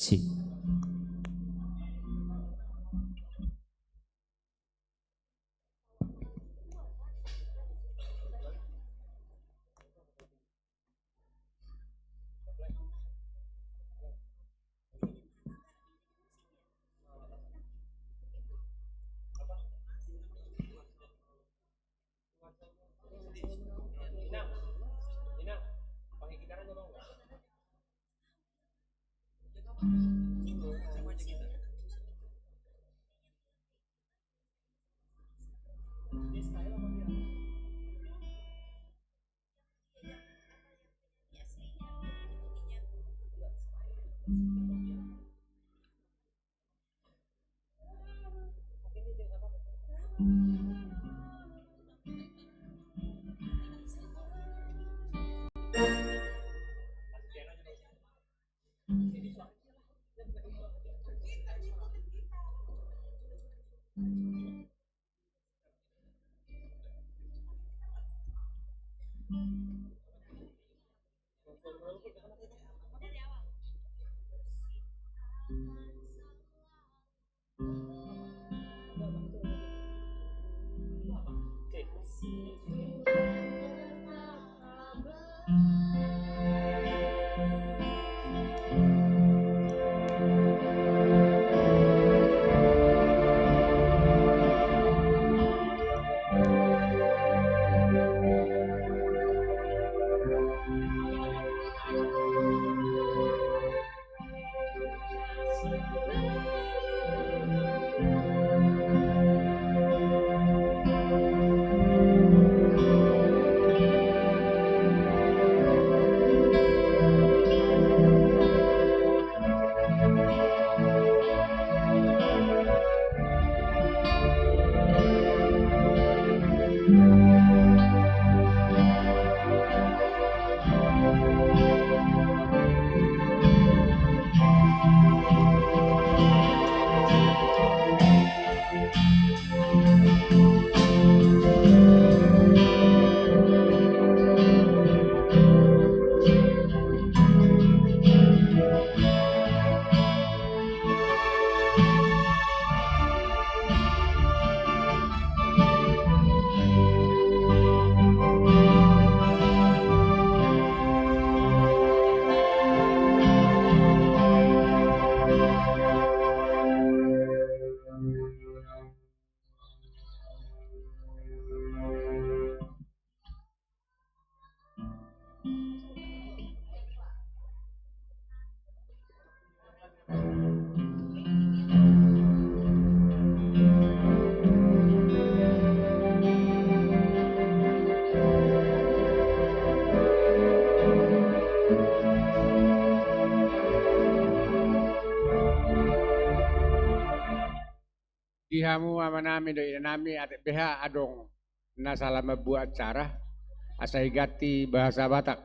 Cik. Dihamu amanami do inami adik beha adong na salah membuat acara asai gati bahasa Batak.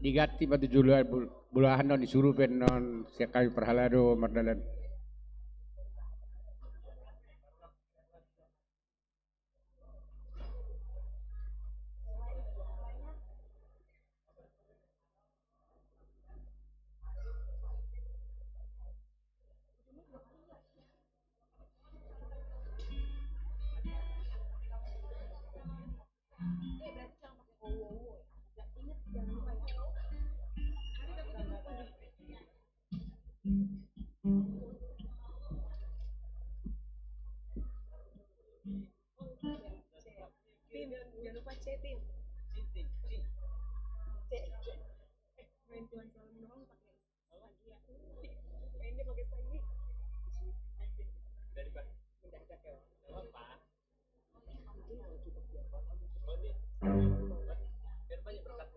Digati pada juluan bulahan non disuruh pen non sekali perhalado mardalan. Jangan lupa C, Tim. Main Tuhan Salam doang pakai stagi ya. Mainnya pakai stagi. Mendadak ya. Apa? Biar banyak berkat.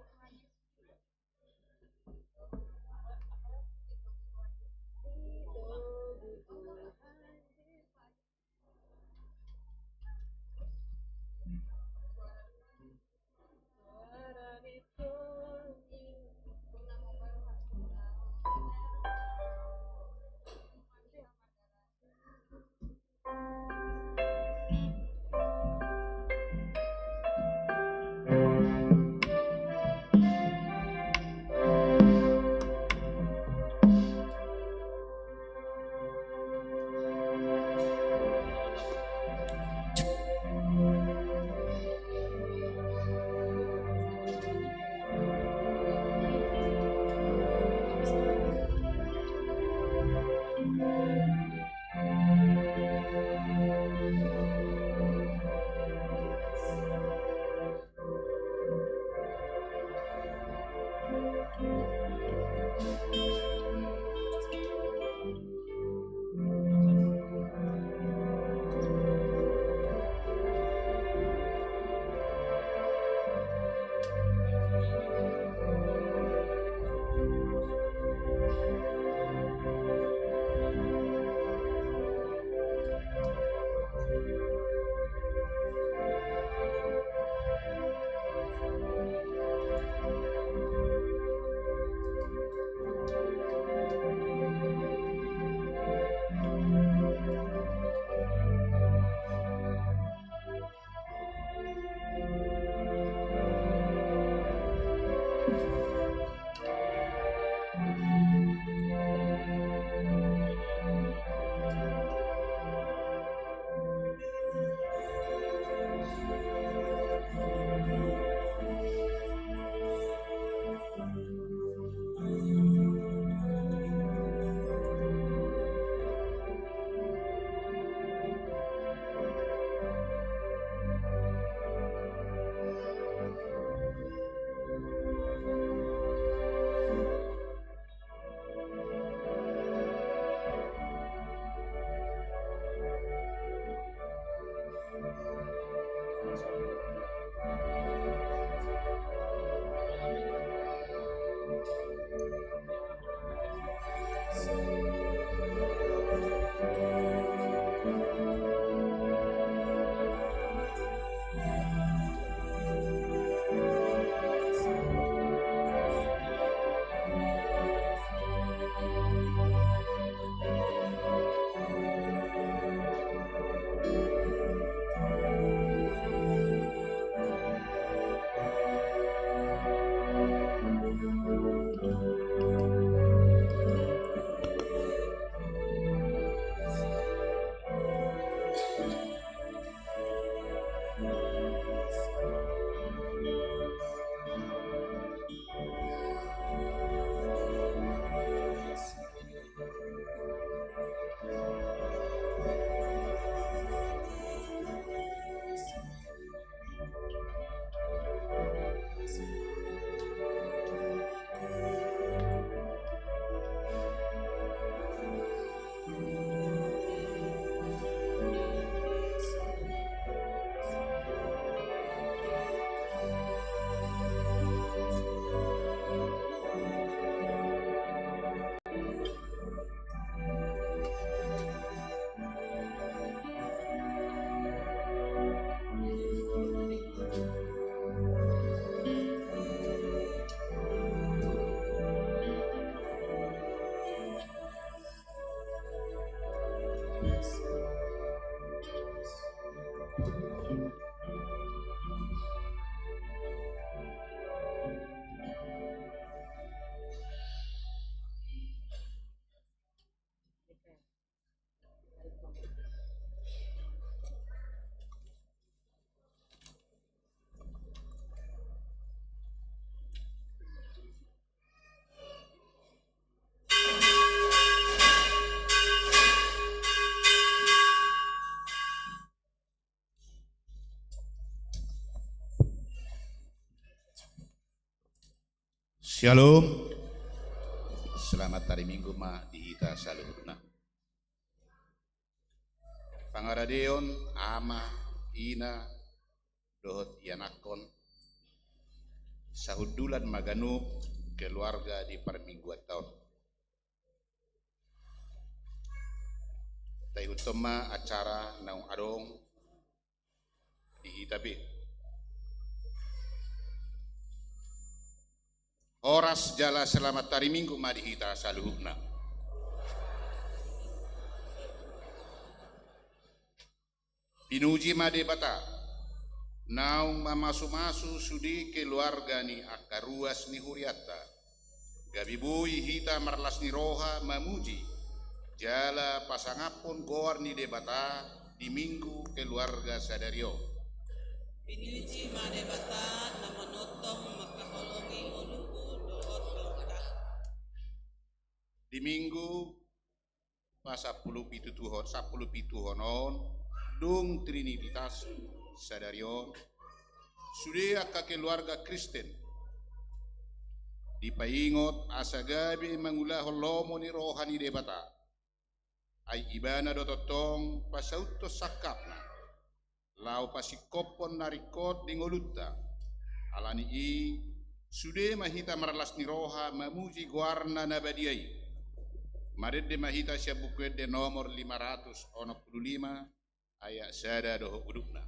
Shalom. Selamat hari Minggu ma dihita saluhurna. Pangaradeon ama ina dohot yanakon sahudulan maganu keluarga di permingguan tahun. Tai utama acara naung adong dihita be. Horas jala selamat hari Minggu madihita saluhukna. Pinuji made bata. Naung mamasu-masu sudi keluarga ni akaruas ni huriata. Gabibui hita marlas ni roha mamuji. Jala pasangapun goar ni debata di minggu keluarga sadario. Pinuji made bata namanotong makaholongi uluku. Di minggu pas 10 pituhonon dung trinitas sadarion sudah ka keluarga Kristen dipaingot asagabi mangulah lomo ni rohani debata ay ibana dototong pasauto sakapna lau pasikopon narikot dingolutta alani i sudah mahita marlas ni roha mamuji guarna nabadiai. Marede mahita syabukwede nomor 565 ayat sada doho udukna.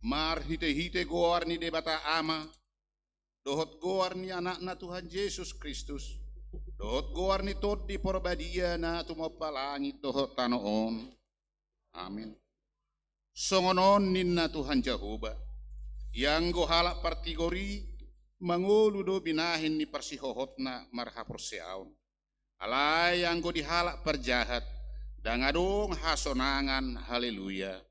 Mar hite-hite goar ni debata ama, dohot goar ni anak na Tuhan Yesus Kristus, dohot goar ni tot di porbadia na tumapalangit dohot tanoon. Amin. Songonon ninna Tuhan Jehovah, yang gohalak partigori, mangulu do binahin ni persihohot na marhapor seaon. Alay yang go dihalak perjahat, dangadong hasonangan, haleluya.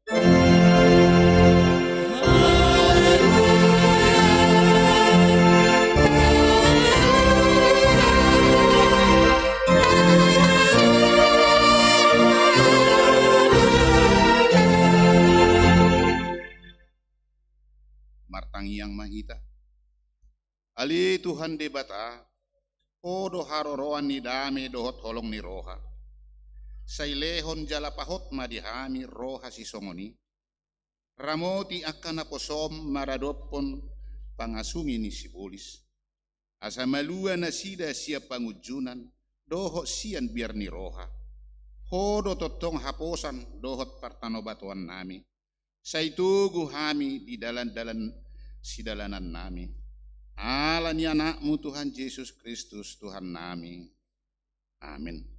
Martangi yang mahita. Ali Tuhan debata, odo haroroan ni dame dohot holong ni roha. Sailehon jalapahot madihami roha si songoni. Ramoti akan naposom maradopon pangasumi ni sibulis. Asa malua na sida siap pangujunan, dohot sian biar ni roha. Hodo totong haposan dohot partanobatuan nami. Saitugu hami di dalan-dalan sidalanan nami. Ala ni anakmu Tuhan Yesus Kristus Tuhan nami. Amin.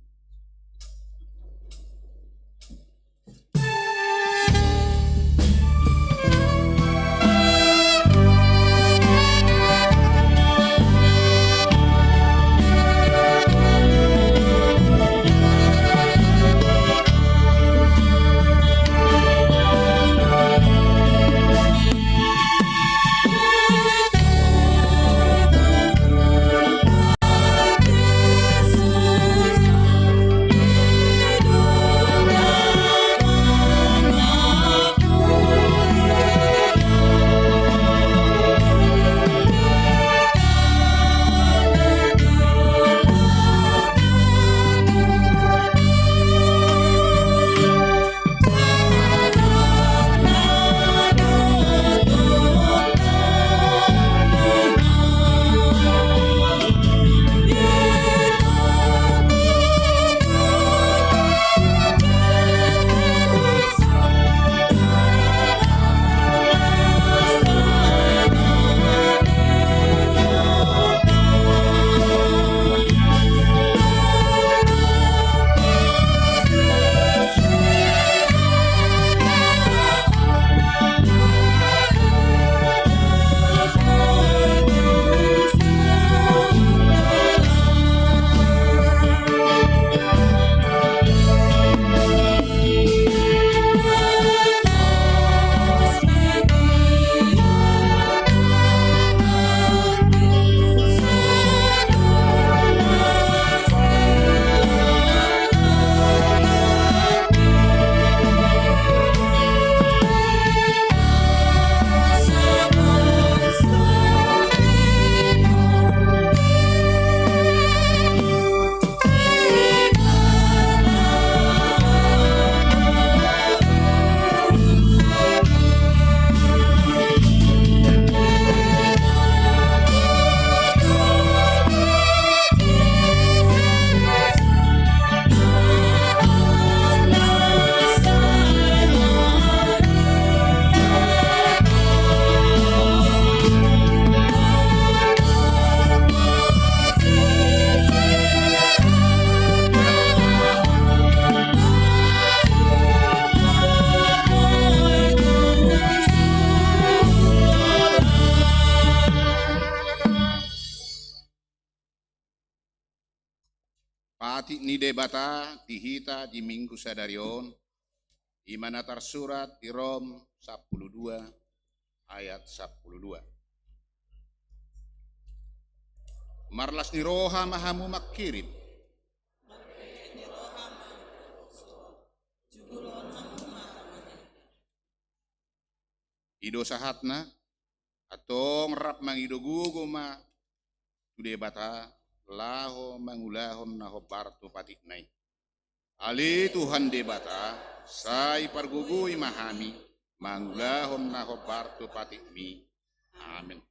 Pati ni debata dihita di minggu sadarion, di mana tersurat di Rom 12 ayat 12. Marlas ni roha mahamu makirim. Ido sahatna atong rap mangido gugo ma tu debata laho mangulahon naho partu patik nai. Ali Tuhan debata, sai pargugui mahami, mangulahon naho partu patik mi. Amin.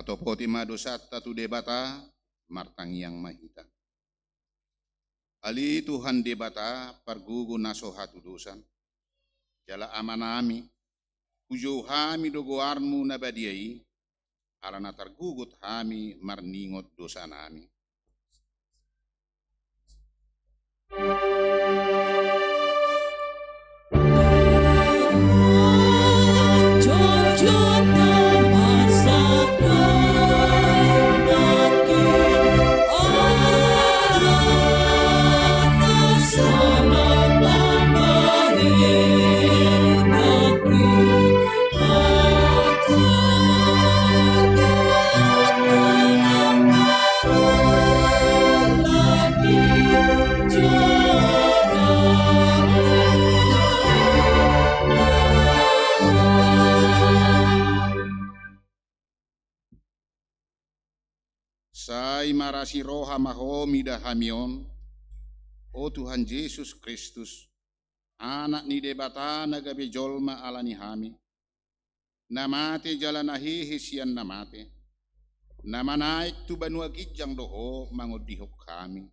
atau poti madosat tatu debata martangiang mahita. Ali Tuhan debata pargugu naso hatu dosan. Jala amanami, ujau hami dogoarmu nabadiai, alana targugut hami marningot dosa nami. Sai marasi roha mahomi dahamion, o Tuhan Yesus Kristus, anak ni debata nagabe jolma alani hami, namate jalanahi hisian namate, nama naik tu banua gijang doho mangodihok kami.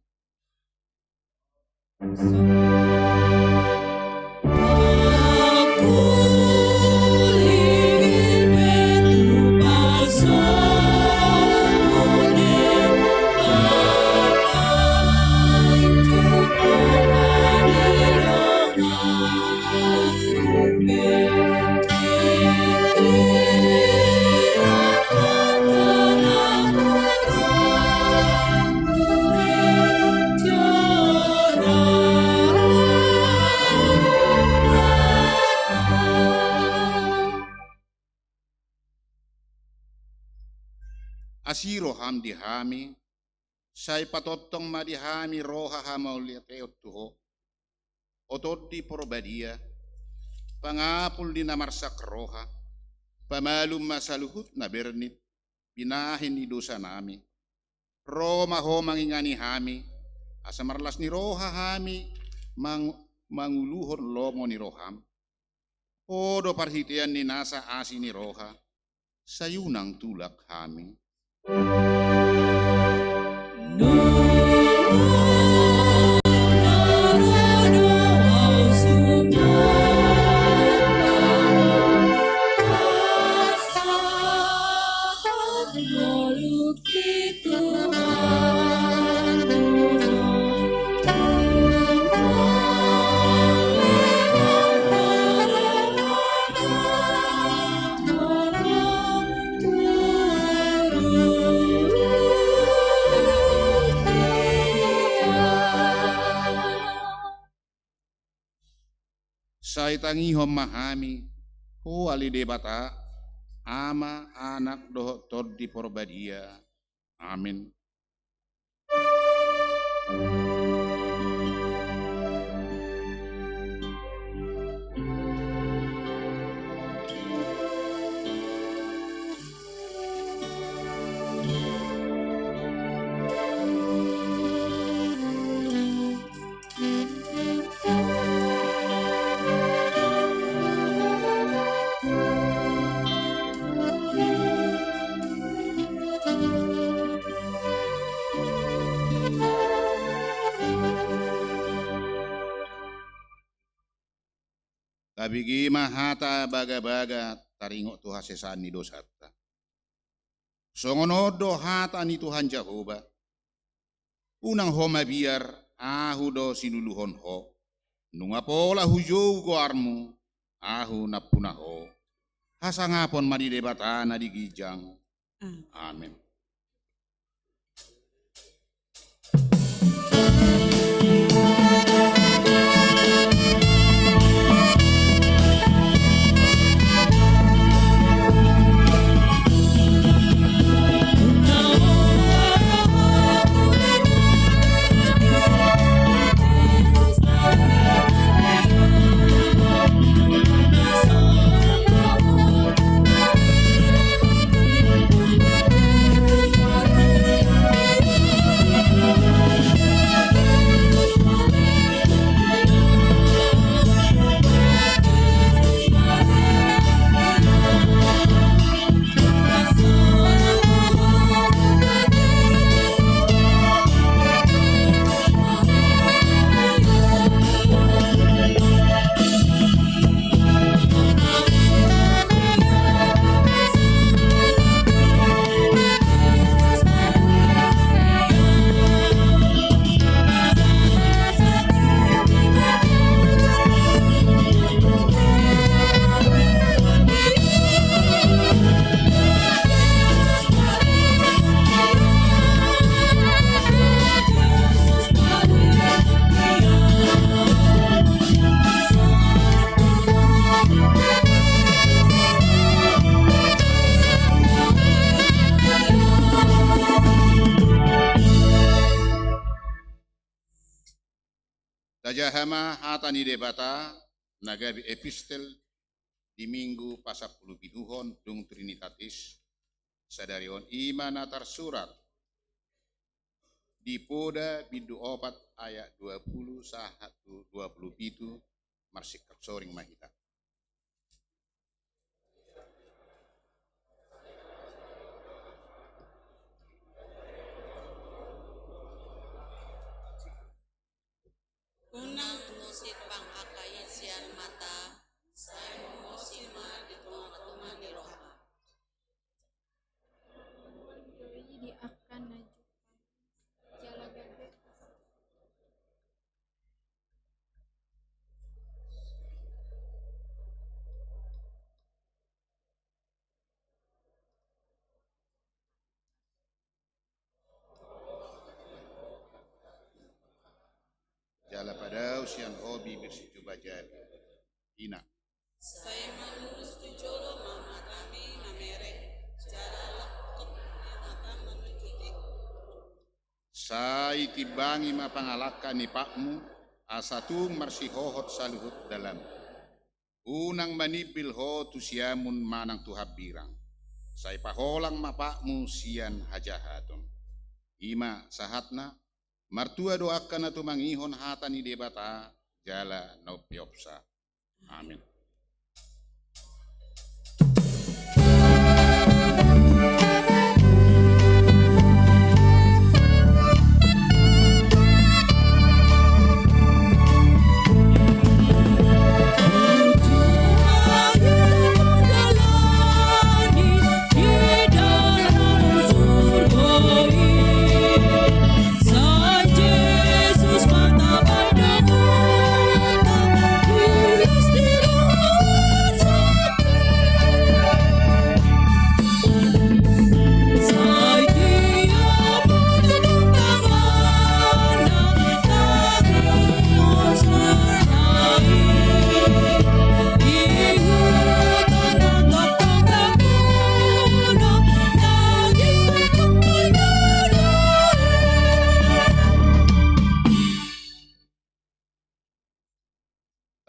Asiro ham dihami, say patotong madihami roha hamauliateot tuho, otod di porbadia, pangapul di namarsak roha, pamalum masaluhut na bernit, pinahin ni dosa nami, Roma ho mangingani hami, asamarlas ni roha hami, manguluhon lomo ni roham, odo parhitian ni nasa asi ni roha, sayunang tulak hami. Say tangihom mahami, ho ali debata, ama anak doho tod di porbadia. Amin. Kabigi mahata baga-baga taringok Tuhan sesani dosata. Songonodo hata ni Tuhan Jehovah. Unang ho mabiar ahu do sinuluhon ho. Nunga pola hujou goarmu ahu napuna ho. Hasangapon madidebata na digijang. Amin. Sajahama hatani debata nagabi epistel di minggu pasapuluh biduhon dung Trinitatis sadarion iman atar surat di poda bidu opat ayat 20 sahatu 20 bidu marsik soring mahita. Unang musik pang akaisian mata, saya musima di tengah-tengah ni roha. Jadi akan najukan jala gabe. Jala pada usian hobi bersitu bajari. Ina. Saya melurus tujolo mama kami namerek, jala lekuk mata menuju ikut. Sai tibangi mapangalakan ni pakmu asatung marsihohot saluhut dalam. Unang manibil ho tu siamun manang tuhab birang. Sai paholang mapakmu sian hajahaton. Ima sahatna martua doakan atu mangihon hatani debata jala nopiopsa. Amin.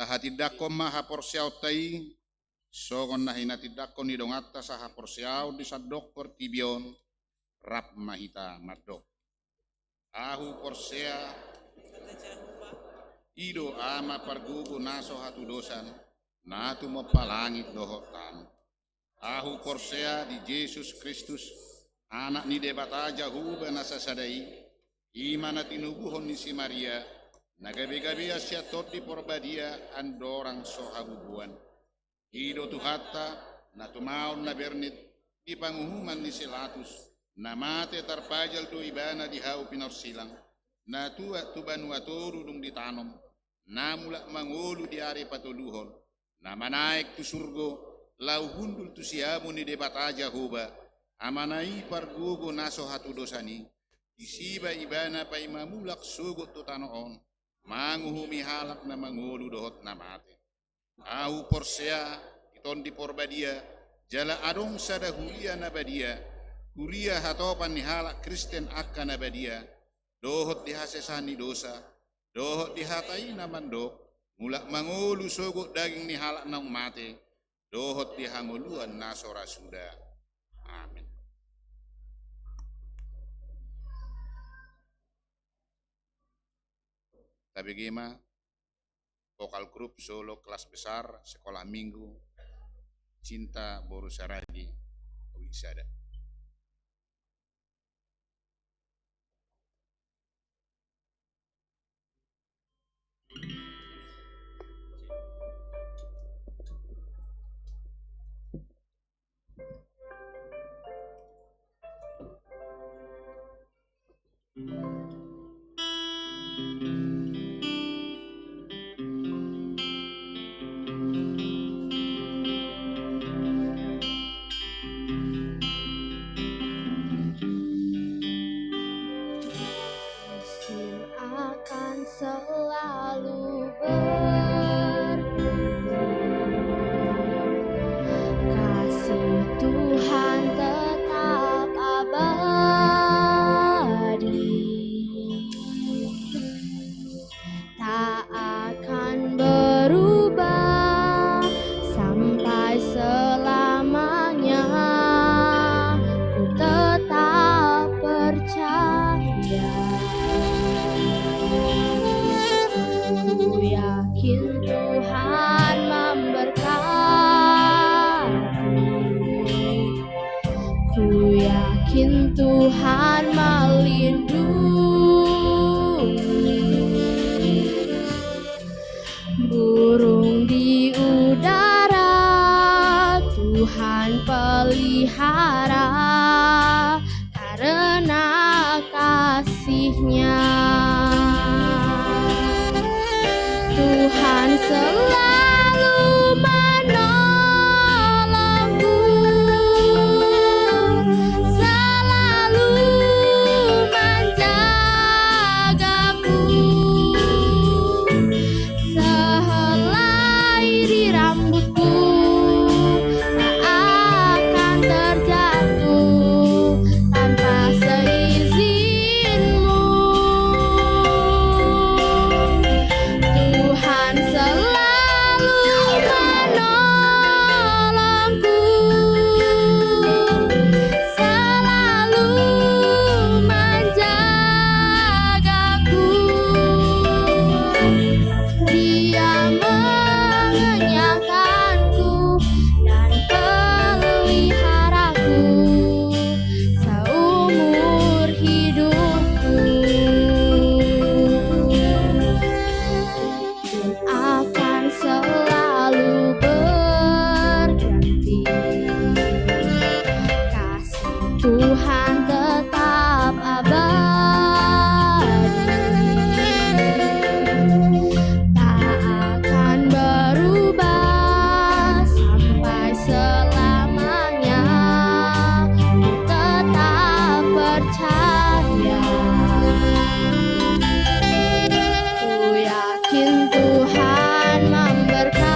Tahatidakom maha porsiau tai sogon na hinatidakon ni dongata saha porsiau di sadok portibion rap mahita madok. Ahu porsea Kata Jehovah, ido ama pargugu naso hatu dosan natu mapalangit dohotan. Ahu porsea di Yesus Kristus anak ni debata Jahuba nasasadai imana tinubuhon ni si Maria nagabe-gabe asya toti porbadia andorang sohabubuan. Ido tuhata na tumaon na bernit di panguhuman ni Silatus na mate tarpajal tu ibana di hau pinorsilang na tua tubanu atoru dung ditanom na mula mangulu di are patuluhon na manaik tu surgo lau hundul tu siamu ni debata Jahoba amanai pargugo naso hatu dosani isiba ibana pa imamulak sugot tu tanoon manguhumi halak na mangulu dohot na mate. Au porsea iton di porbadia jala adong sada hulia na badia huria hatopan ni halak Kristen akka na badia dohot di hasesani dosa dohot di hatai na mandok mulak mangulu sogot daging ni halak na mate dohot di hanguluan na sorasuda. Amin. Tapi gimana? Vokal grup solo kelas besar sekolah minggu Cinta Boru Saragi Wisada. burung di udara Tuhan pelihara karena kasih-Nya. Tuhan selalu menolongku, selalu menjagaku. Sehelai di rambutku tak akan terjatuh tanpa seizinmu. Tuhan selalu menolongku, selalu menjagaku. Dia mengenyangkanku dan peliharaku seumur hidupku. Akan selalu berganti, kasih Tuhan tetap abadi, tak akan berubah sampai selamanya. Ku tetap percaya, ku yakin Tuhan memberkati,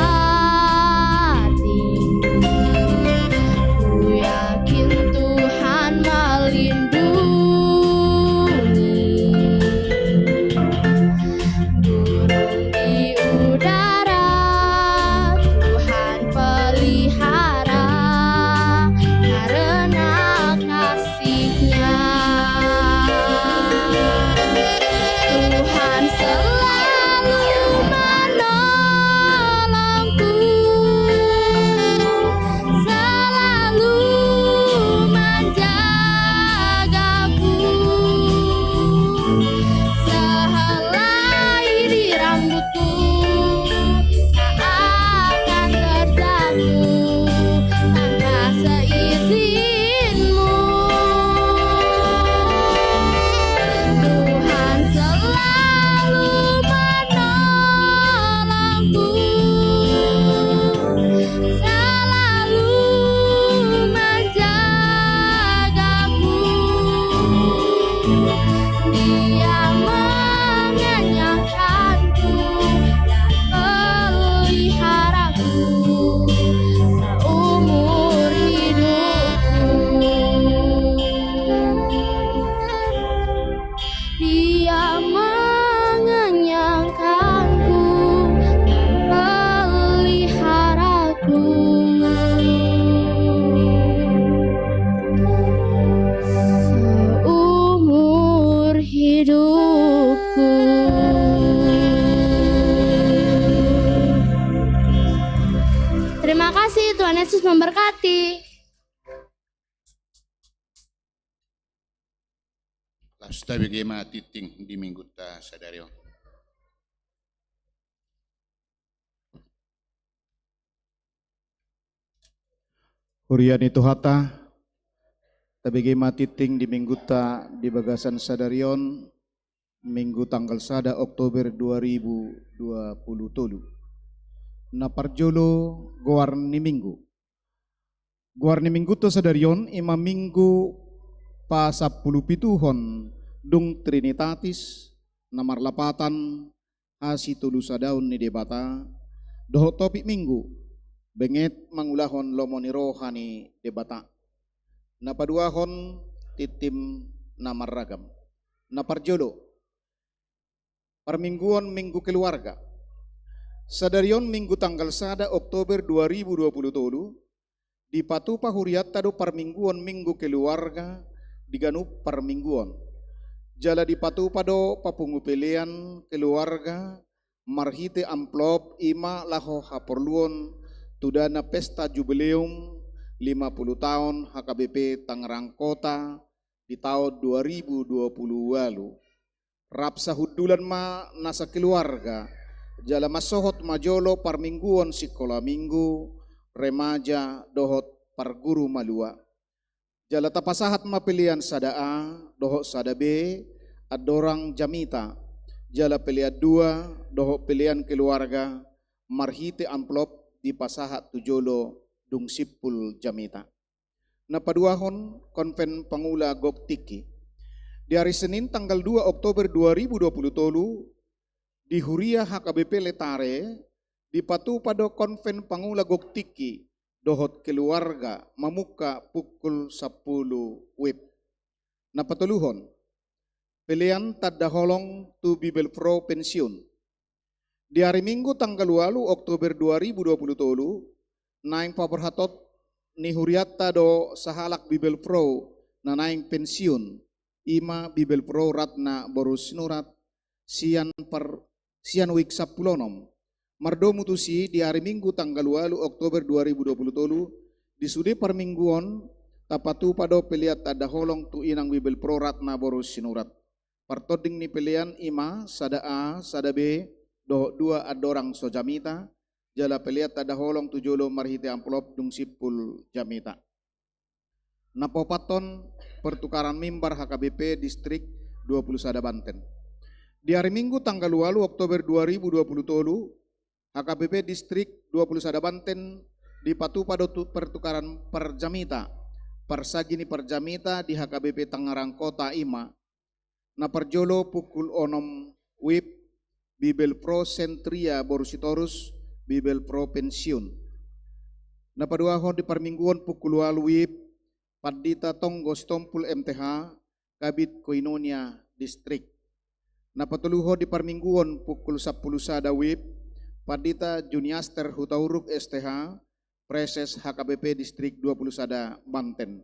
ku yakin Tuhan melindungi. Burung di udara Tuhan pelihara karena kasih-Nya. Tuhan selalu menolongku, selalu menjagaku. Sehelai di rambutku tak akan terjatuh tanpa seizinmu. Tuhan selalu menolongku, selalu menjagaku. Dia mengenyangkanku dan peliharaku seumur hidupku. Dia mengenyangkanku dan peliharaku seumur hidupku. Terima kasih, Tuhan Yesus memberkati. Lasta bagaimana titing di minggu ta sadario. Hurian itu hata, tabigi matiting di minggu ta di bagasan sadarion, minggu tanggal sada Oktober 2020. Na parjolo goarni minggu. Goarni minggu to sadarion ima minggu pa 10 pituhon dung Trinitatis namar lapatan hasi tulusa daun ni debata doho topik minggu benget mangulahon lomoni rohani debata napaduahon titim namar ragam naparjolo permingguan minggu keluarga sadarion minggu tanggal sada Oktober 2020 di patupa huriat tado permingguan minggu keluarga diganup permingguan jala di patupa do papungu pilihan keluarga marhite amplop ima laho haporluon tudana pesta jubileum 50 tahun HKBP Tangerang Kota di tahun 2020 lalu. Rapsa hudulan ma nasa keluarga Jala masohot majolo parmingguon sikola minggu, remaja dohot parguru malua. Jala tapasahat mapilian sada A, dohot sada B, adorang jamita. Jala pilihan 2, dohot pilihan keluarga, marhite amplop di pasahat tujolo dung sipul jamita. Napaduahon konven pangula Goktiki. Di hari Senin tanggal 2 Oktober 2020 di Huria HKBP Letare dipatu pada konven pangula Goktiki dohot keluarga mamuka pukul 10 WIB. Napatuluhon pilihan tadaholong tu Bibel Pro pensiun. Di hari Minggu tanggal 8 Oktober 2020 naing paperhatot ni Huriata do sahalak Bibel Pro na naing pensiun ima Bibel Pro Ratna Borus Nurat sian wik 10 mardo mutusi di hari Minggu tanggal 8 Oktober 2020 di sudi permingguan tapatu pado peliat ada holong tu inang Bibel Pro Ratna Borus Sinurat partoding ni pilihan ima sada A sada B doh 2 adorang sojamita jala peliat ada holong tu jolo marhite amplop dung sipul jamita. Napopaton pertukaran mimbar HKBP distrik 20 sada Banten. Di hari Minggu tanggal 8 Oktober 2020 HKBP distrik 20 sada Banten dipatu pada pertukaran perjamita. Persagini perjamita di HKBP Tangerang Kota Ima. Na perjolo pukul 6 WIB Bibel Pro Sentria Borusitorus Bibel Pro pensiun. Na paduahon di permingguan pukul 8 WIB Padita Tonggo Stompul MTH Kabit Koinonia distrik. Napatuluho di permingguan pukul 10 sada WIB Padita Juniaster Hutauruk STH Preses HKBP distrik 20 sada Banten.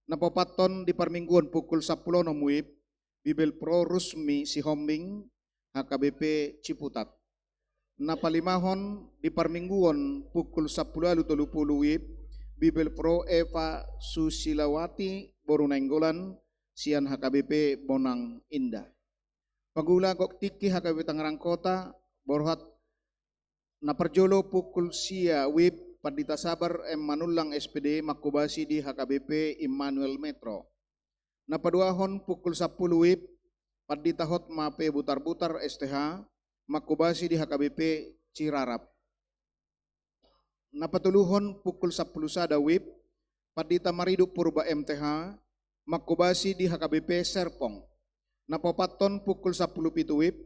Napopaton di permingguan pukul 10 WIB Bibel Pro Rusmi Sihombing HKBP Ciputat. Napalimahon di permingguan pukul 10.30 WIB Bibel Pro Eva Susilawati Borunenggolan sian HKBP Bonang Indah. Pagula Goktiki HKBP Tangerang Kota borhat naperjolo pukul sia WIB Padita Sabar M Manulang SPD Makubasi di HKBP Immanuel Metro. Napaduahon pukul 10 WIB Padita Hotma P Butar-Butar STH Makubasi di HKBP Cirarap. Napatuluhon pukul 10 sada WIB Padita Maridu Purba MTH Makubasi di HKBP Serpong. Napopaton pukul 10 pitu WIB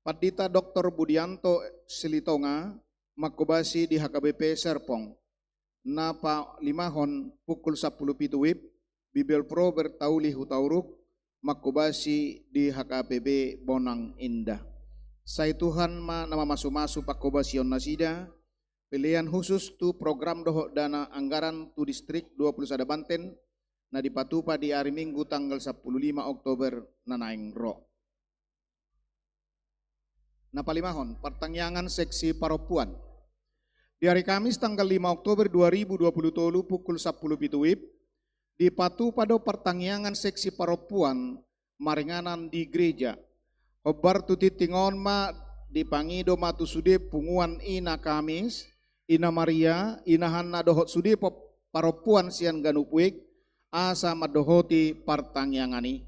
Padita Dr. Budianto Silitonga Makubasi di HKBP Serpong. Napa limahon pukul 10 pitu WIB Bibel Pro Bertauli Hutauruk Makubasi di HKBP Bonang Indah. Sai Tuhan ma nama masu-masu Pakobasion Nasida pilihan khusus tu program dohok dana anggaran tu distrik 20 sada Banten na dipatupa di hari Minggu tanggal 15 Oktober na naing ro. Napalimahon pertangyangan seksi Paropuan. Di hari Kamis tanggal 5 Oktober 2020 pukul 10 pitu WIB dipatu pada pertangyangan seksi Paropuan maringanan di gereja. Obar tu titingon ma dipangido matu sude punguan ina Kamis, ina Maria, ina Hanna dohot sude Paropuan sian ganupuik asa madohoti partangyangani.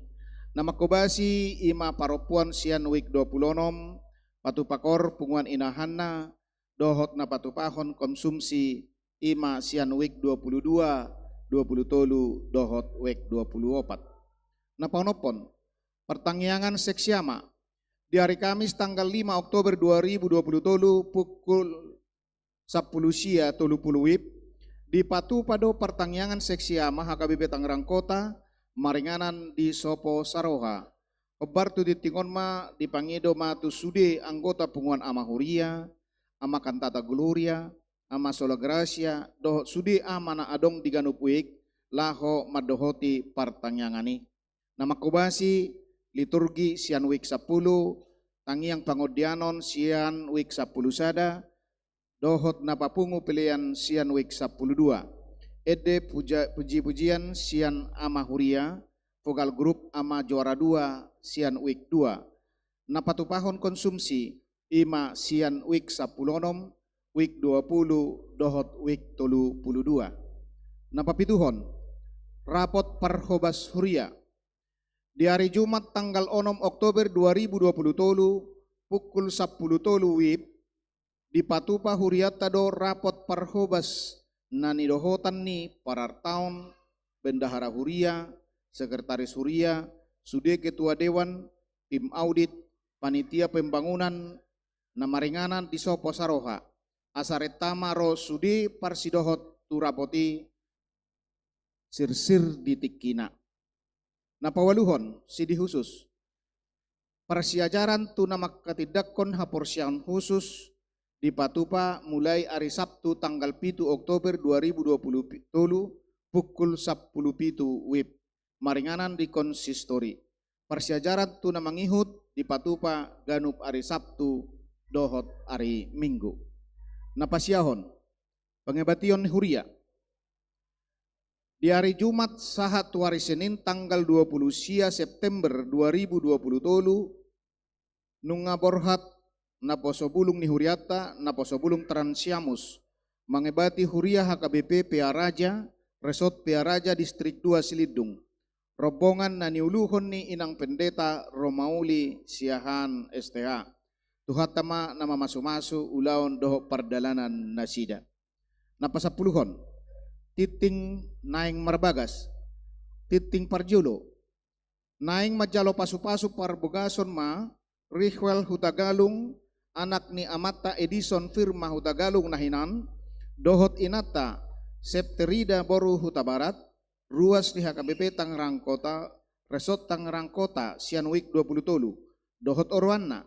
Nama kubasi ima Paropuan sian wik 26 patupakor punguan ina Hanna dohot na patupahon konsumsi ima sian wik 22 23 dohot wik 24. Napanopon pertangyangan seksiama di hari Kamis tanggal 5 Oktober 2020 pukul 10 sia 30 WIB dipatu pada pertangyangan seksiama HKBP Tangerang Kota maringanan di Sopo Saroha. Obar tu ditingon ma dipangido ma tu sude anggota punguan ama Huria, ama Kantata Gloria, ama Sola Gracia, dohot sude ama na adong diganupuik laho madohoti partangyangani. Nama kubasi liturgi sian wik 10, tangiang pangodianon sian wik 10 sada, dohot napapungu pilihan sian wik 12. Ede puji-pujian sian ama Huria, vokal grup ama Juara 2 sian wik 2. Napatupahon konsumsi ima sian wik 10 wik 20 dohot wik 32. Napapituhon rapot parhobas huria di hari Jumat tanggal 6 Oktober 2020 pukul 10 wib di Patupa huriata do rapot parhobas nani dohotan ni parartaon bendahara huria, sekretaris huria, sude ketua dewan, tim audit, panitia pembangunan, namaringanan di sopo saroha, asaretama ro sude parsidohot turapoti sirsir di tikina. Napawaluhon sidi khusus, persiajaran tu namak katidakkon haporsian khusus di Patupa mulai hari Sabtu tanggal 7 Oktober 2020 pukul 10 wib maringanan di konsistori. Persiajaran tuna mangihut di Patupa ganup hari Sabtu dohot hari Minggu. Napasiahon pengebation huria di hari Jumat sahat hari Senin tanggal 20 sia September 2020 nunga borhat naposo bulung ni huriata naposo bulung transiamus mengebati huria HKBP PA Raja Resort PA Raja Distrik 2 Silidung. Rombongan na niuluhon ni Inang Pendeta Romauli Siahan STH. Tuhatama na mamasu-masu ulaon doho pardalanan nasida. Napasapuluhon, titing naing marbagas, titing parjulo, naing majalo pasu-pasu parbugason ma, Rihwel Hutagalung, anak ni Amata Edison firma Hutagalung nahinan, dohot inata, Septerida Boru Huta Barat, ruas di HKBP Tangerang Kota, Resort Tangerang Kota, Sianwik 20 Tolu, Dohot Orwana,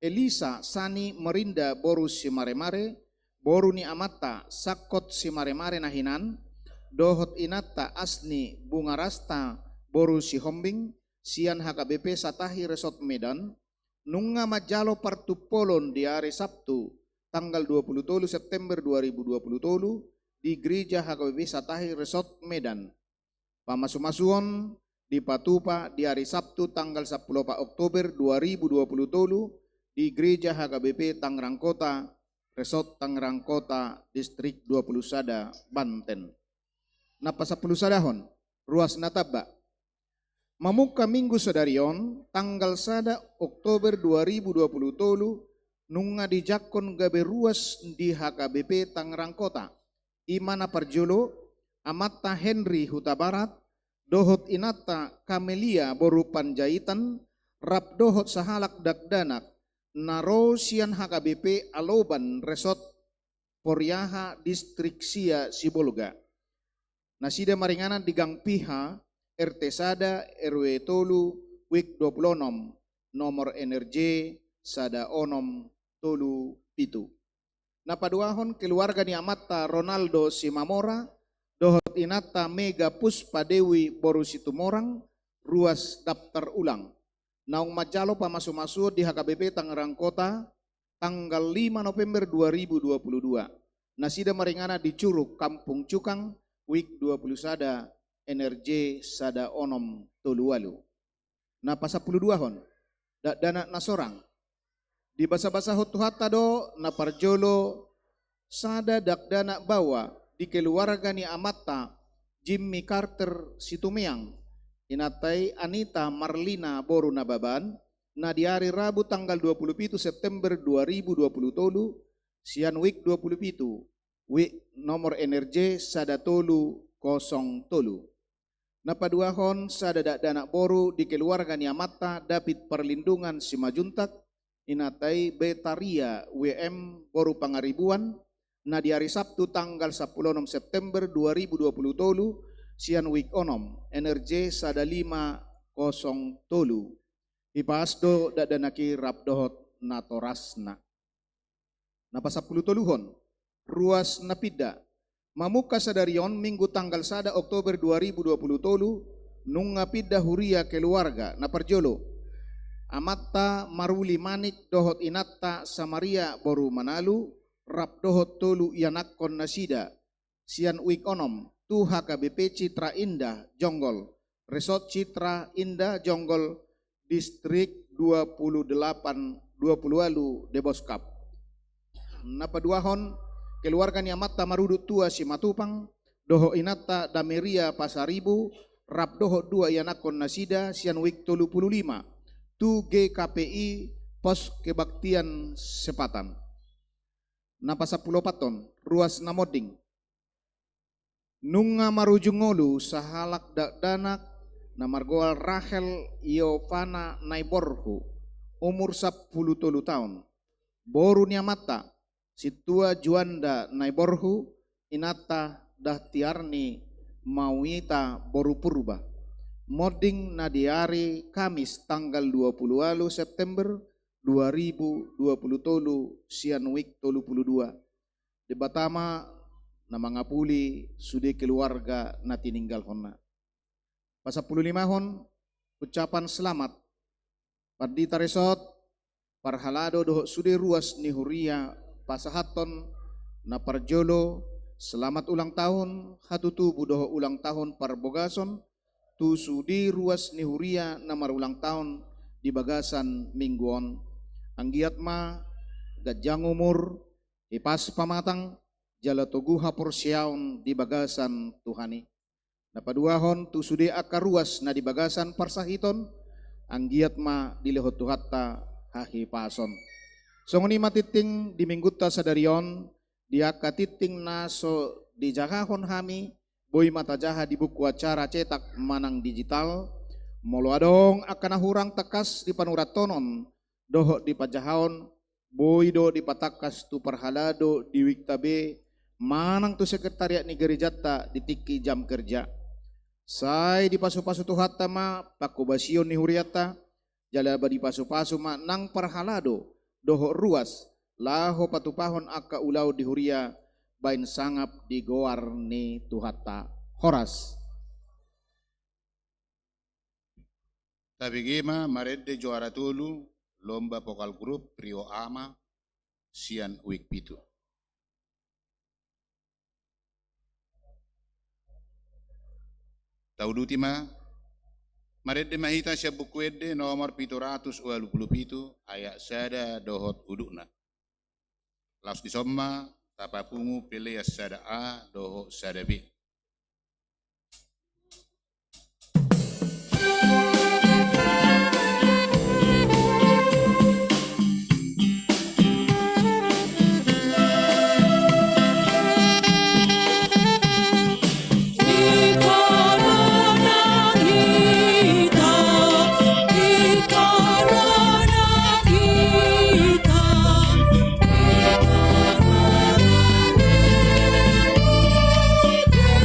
Elisa Sani Merinda Boru Simaremare, Boru ni Amata Sakot Simaremare Nahinan, Dohot Inata Asni Bungarasta Boru Sihombing, Sian HKBP Satahi Resort Medan, Nunga Majalo Partupolon di hari Sabtu, tanggal 20 Tolu September 2020 Tolu, di Gereja HKBP Satahi Resort Medan. Pamasu-masuon di Patupa di hari Sabtu tanggal 10 Oktober 2020 Tolu di Gereja HKBP Tangerang Kota, Resort Tangerang Kota, Distrik 20 Sada, Banten. Napasapuluh sadahon, ruas nataba. Mamuka minggu sadarion tanggal 1 Oktober 2020 Tolu nunga di jakon gabe ruas di HKBP Tangerang Kota. Imana Parjolo, Amata Henry Huta Barat, Dohot Inata Kamelia Boru Panjaitan, Rap Dohot Sahalak Dakdanak, Narosian HKBP Aloban Resort Poryaha Distrik Sia Sibolga. Nasida maringanan di Gang Piha, RT Sada, RW Tolu, Wik 26, nomor NRJ, Sada Onom, Tolu, Pitu. Napaduahon keluarga ni Amata Ronaldo Simamora, Dohot Inata Mega Puspa Dewi Boru Situmorang, ruas daftar ulang. Naung Majalo pamasu-masu di HKBP Tangerang Kota, tanggal 5 November 2022. Nasida maringana di Curug Kampung Cukang, Wik 20 Sada, NRJ Sada Onom Toluwalu. Napasapuluduahon, dana nasorang. Di basa-basa hutuhata do na parjolo sada dakdana bawa di keluarga ni Amata Jimmy Carter Situmeang inatay Anita Marlina Boru Nababan na di hari Rabu tanggal 27 September 2020 Tolu Sian Wik 27 Wik nomor NRJ sada Tolu 0 Tolu. Napaduahon sada dakdana boru di keluarga ni Amata David Perlindungan Simajuntak inatay Betaria WM Boru Pangaribuan na di hari Sabtu tanggal 10 September 2020 Tolu Sian Wik Onom NRJ Sada 5 Tolu ipasdo dadanaki Rapdohot Natorasna. Napasapuluh toluhon ruas napida mamuka sadarion minggu tanggal 1 Oktober 2020 Tolu nunga pida huria keluarga naparjolo Amata Maruli Manik Dohot Inata Samaria Boru Manalu Rap Dohot Tolu Yanakon Nasida Sian Wik Onom Tu HKBP Citra Indah Jonggol Resort Citra Indah Jonggol Distrik 28 20 de Boskap. Napaduahon keluarga ni Amata Marudu tua si Matupang, doho inata Dameria Pasaribu, rap doho 2 yanakon nasida sian wik 35, tu GKPI pos kebaktian sepatan. Napa 10 paton, ruas namoding. Nunga marujungolu sahalak danak namargoal Rahel Iovana Naiborhu, umur 10 tahun. Boru niamata, situa Juanda Naiborhu, inata dahtiarni mauita boru purba. Moding nadiari Kamis tanggal 20 September 2020 sian wik 32. Di Batama na mga puli sudi keluarga na tininggal honna. Pasa 15 hon ucapan selamat Pardita Resort parhalado doho sudi ruas ni Huria pasahaton na parjolo selamat ulang tahun hatutubu doho ulang tahun parbogason tu sudi ruas ni Huria na marulang tahun di bagasan mingguon anggiat ma gajang umur ipas pamatang jala toguha porsyaon di bagasan Tuhani. Napaduahon tu sude akar ruas na di bagasan parsahiton anggiat ma dilehot tuhatta hahi pason. Songoni matiting di mingguta sadarion dia katiting naso di jahahon hami boy mata jaha di buku acara cetak manang digital molo adong akan hurang tekas di panuratonon doho di pajahon boy do di patakas tu parhalado di wiktabe manang tu sekretariat ni gerejatta di tiki jam kerja. Sai di pasu-pasu tu hatta ma pakubasion ni huriata jalaba di pasu-pasu ma nang parhalado doho ruas laho patupahon aka ulau di huria bain sangap di goar ni tuhatta horas. Tapi gema maredde juara tulu lomba vokal grup Rio Ama sian wik pitu. Taudutima maredde mahita siya bukwede nomor 727 ayak sada dohot udukna. Laus disomma tapapungu pilih sada A dohot sada B. Kita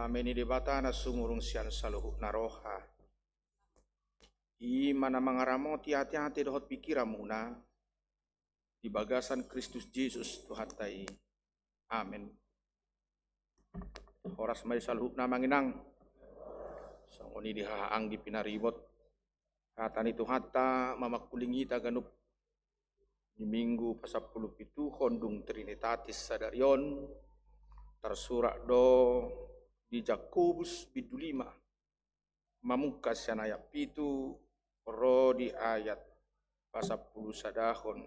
Dami ni debata na sumurong siyan sa luhuk na roha. Ima na mga ramo hati-hati dohot pikiran muna. Di bagasan Kristus Jesus Tuhan tayo. Amen. Oras may salhuk na manginang. Sangoni dihaang di pinaribot. Kata ni Tuhata mamakulingita ganup di Minggu pasapuluh pitu kondung Trinitatis Sadarion tersurak do di Jakobus bidu 5 mamungkas yan ayat pitu ro di ayat pasapuluh sadahon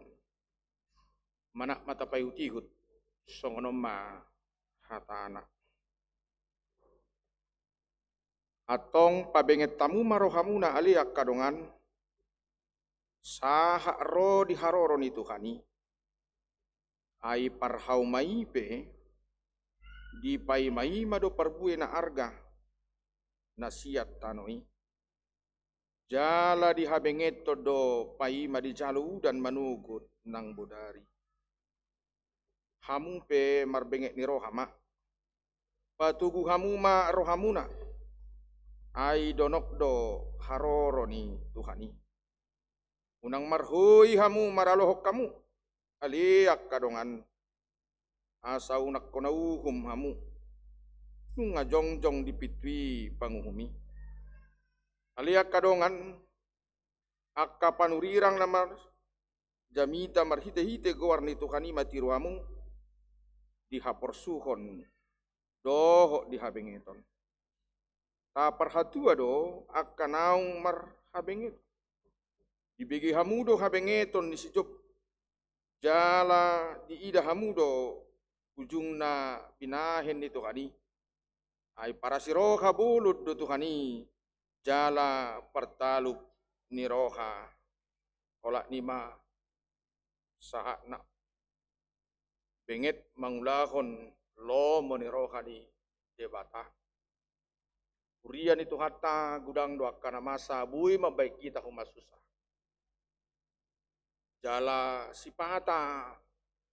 manak mata payu tihut songonoma hatana atong pabenget tamu marohamuna aliak kadongan saha ro di haroron itu kani ai parhau maipe di pai mai mado parbue na arga nasiat tanoi jala di habenget do pai madi jalu dan manugut nang bodari hamu pe marbenget ni rohama patugu hamu ma rohamuna ai donok do haroroni tuhani unang marhui hamu maralohok kamu aliak kadongan asa unak konauhum hamu nunga jongjong dipitui panguhumi aliak kadongan akka panurirang namar jamita marhite-hite gowarni tuhani matiruamu dihaporsuhon doho dihabengeton ta parhatua do akka naung marhabenget dibegi hamudo habengeton di sijop jala di ida hamudo ujungna binahen ni Tuhani ay para si roha bulud do Tuhani jala partalup ni roha kolak nima sahat na benget mangulahon lomo ni roha di debata urian itu hatta gudang doa kana masa bui mabaik kita humasusah jala sipata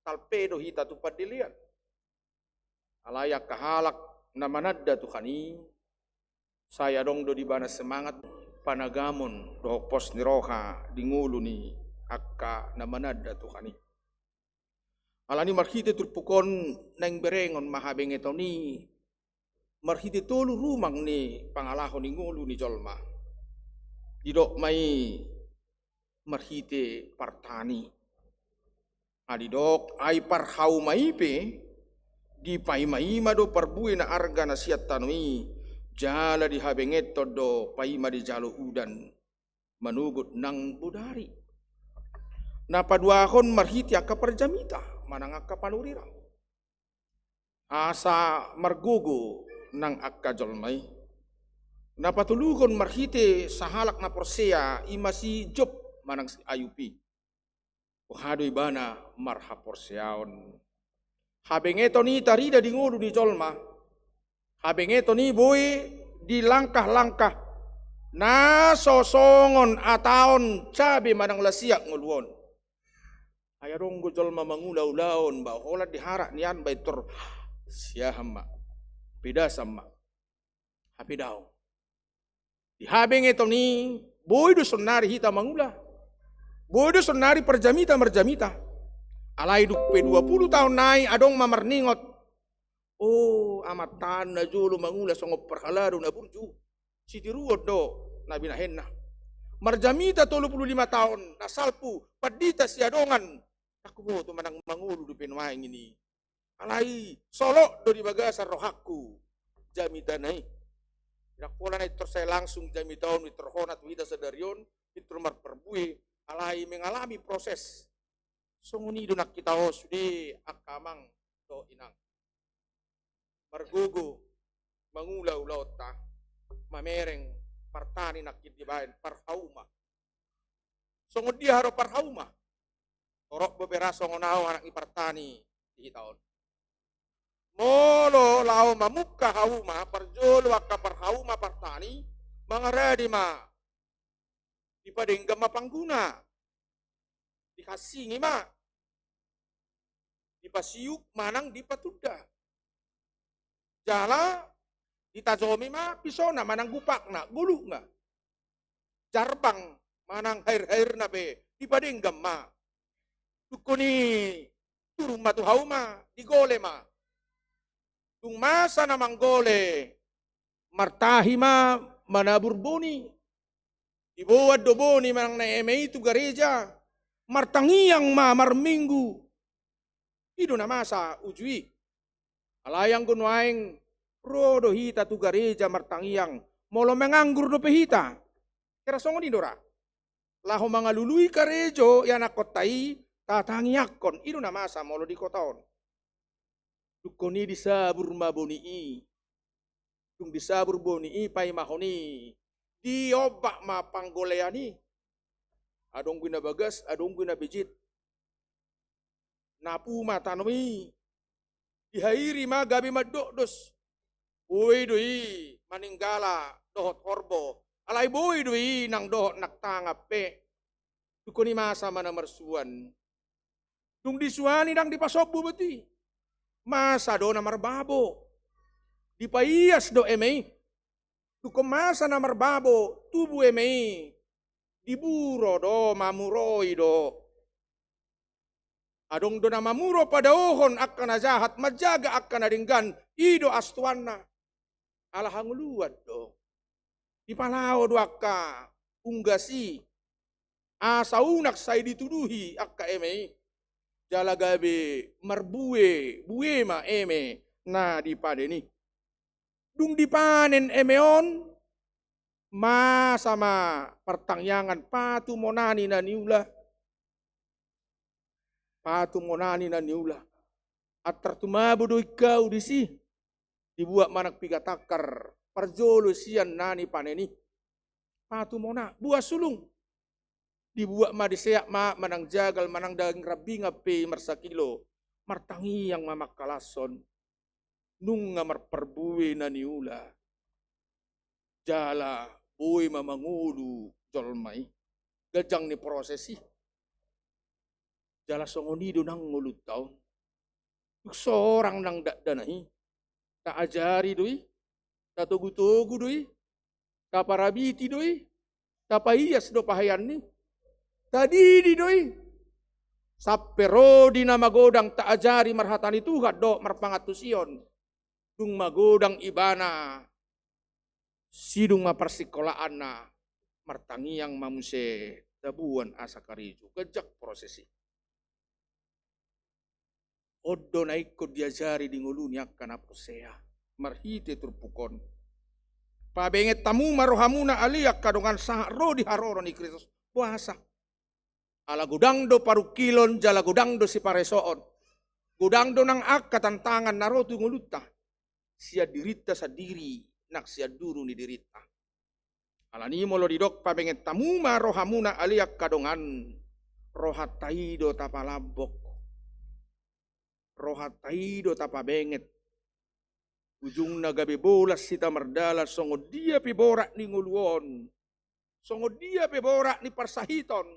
talpedo hita tu padilian alayak kahalak na manadda Tuhani saya dong do di bana semangat panagamon do pos ni roha di ngulu ni akka na manadda Tuhani alani marhite turpukon neng berengon mahabengeto ni marhite tolu rumang ni pangalahon ni ngulu ni jolma didok mai marhite partani adidok ai parhau maipe di paima do parbue na arga na siat tanui jala di habenget do paima di jalo udan manugut nang budari na paduahon marhiti akka parjamita manang akka panurira asa margugo nang akka jolmai na patuluhon marhite sahalak na porsea imasi job manang si ayupi wahado ibana marha porseaon habengeto ni tarida di ngulu di jolma habengeto ni boy di langkah-langkah na sosongon ataon cabe manang lasiak nguluon ayarong go jolma mangulaw-lawon ba hola diharak nian baitor siahama pida sama hapidaw di habengeto ni boy do sonari hita mangula boy do sonari perjamita marjamita alai dupe 20 tahun naik adong mamarningot oh amatan na julu mangula songop perhalado na burju sitiruot do nabi na henna marjamita 35 tahun nasalpu padita si adongan aku mo to manang mangulu du penwaing ini alai solo do di bagasar rohakku jamita nai nakola na itor saya langsung jamitaon itorhonat wida sadarion iturmar perbui alai mengalami proses sunguni do nakita sudi akamang do inang margugo mangulaw-law ta mamereng partani nakit dibayan parhauma sungod dia haro parhauma orok bebera songonaw anak ipartani di taon molo lao mamukka hauma parjolo akka parhauma partani mangaradi ma dipadengga mapangguna dikasingi ma dipasiuk manang dipatunda jala Ditazomi ma pisona manang gupak na gulu nga. Jarbang manang hair na be di padinggam ma. Tukuni turong matuhaw ma di gole ma. Tung masa namang gole martahi ma manaburbuni. Ibuad doboni manang na eme itu gereja. Martangiyang ma marminggu. Ido na masa ujui. Alayang kunwaing rodo hita tu gereja martangiyang. Molo menganggur do pehita. Kira songo ni dora. Laho mga lului karejo yan akotai tatangiyakon. Ido na masa molo di kotaon. Tukoni disabur maboni i. Tung disabur boni i pay mahoni. Di obak ma panggoleani. Adong guna bagas, adong guna bijit. Napu ma tanomi. Dihairi ma gabi madokdos. Uy doi maninggala dohot korbo. Alay boy doi nang dohot naktangap pe. Tukuni masa mana mersuan. Tung disuani nang dipasobu beti. Masa do na marbabo. Dipaias do emei. Tukum masa na marbabo tubu emei. Diburo do mamuroi do. Adong do na mamuro pada ohon akan jahat majaga akan adinggan ido astuanna. Alahanguluad do. Di palao do akka unggasi. Asa unak say dituduhi akka eme. Jalagabe marbue, bue ma eme na dipadeni. Dung dipanen emeon sama pertangyangan patu monani na niula. Patu monani na niula. Atar tumabo do ikaw disi. Dibuat manak pigatakar. Parjolo siyan nani paneni. Patu mona. Buah sulung. Dibuat ma diseak ma manang jagal manang daging rabi ngape marsakilo. Martangi yang mamakalason. Nung nga marperbuwe na niula. Jala buhay mamangulu jolmay. Gajang ni prosesi. Jala songonido nang ngulut taon. Seorang nang dakdanahi. Tak ajari doi. Tak tugu-tugu doi. Tak parabiti doi. Tak pahias do pahayan ni. Tadi di doi. Sapero di nama godang tak ajari marhatani Tuhan do marpangatusion. Dung magodang ibana. Sidung maparsikolaan na. Martangiyang mamuse. Dabuan asa kariju. Gajak prosesi. Odo na ikut diajari di ngulunya kana posea. Marhite turpukon. Pabenget tamu marohamuna aliak kadongan sahro di haroro ni Kristus. Puasa. Ala gudang do parukilon jala gudang do si paresoon. Gudang do nang akka tantangan narotu nguluta. Sia dirita sa diri. Nak sia duru ni dirita. Ala ni molo didok pabenget tamu marohamuna aliak kadongan. Rohataido tapalabok. Rohataido tapabenget. Ujung nagabi bolas sita merdala songo dia piborak ni nguluon. Songo dia piborak ni parsahiton.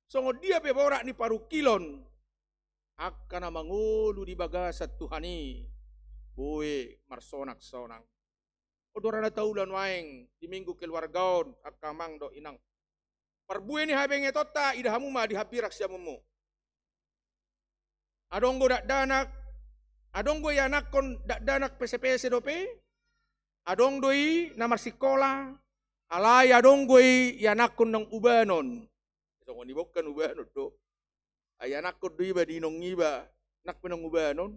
Songo dia piborak ni parukilon. Akka na mangulu di bagasat Tuhani. Boe marsonak-sonang. Odora na taulan waeng di minggu keluargaon akka mangdo inang. Parbuwe ni habengetota idahamu ma dihapirak siya mumu. Adonggo dak danak, adonggo yanak kon dak danak PCPC dope, adong doi namar sikola, alay adonggo yanak kon nang ubanon. So kon ibokan ubanon do. Ayanak kon doi ba dinong iba, nak penang ubanon.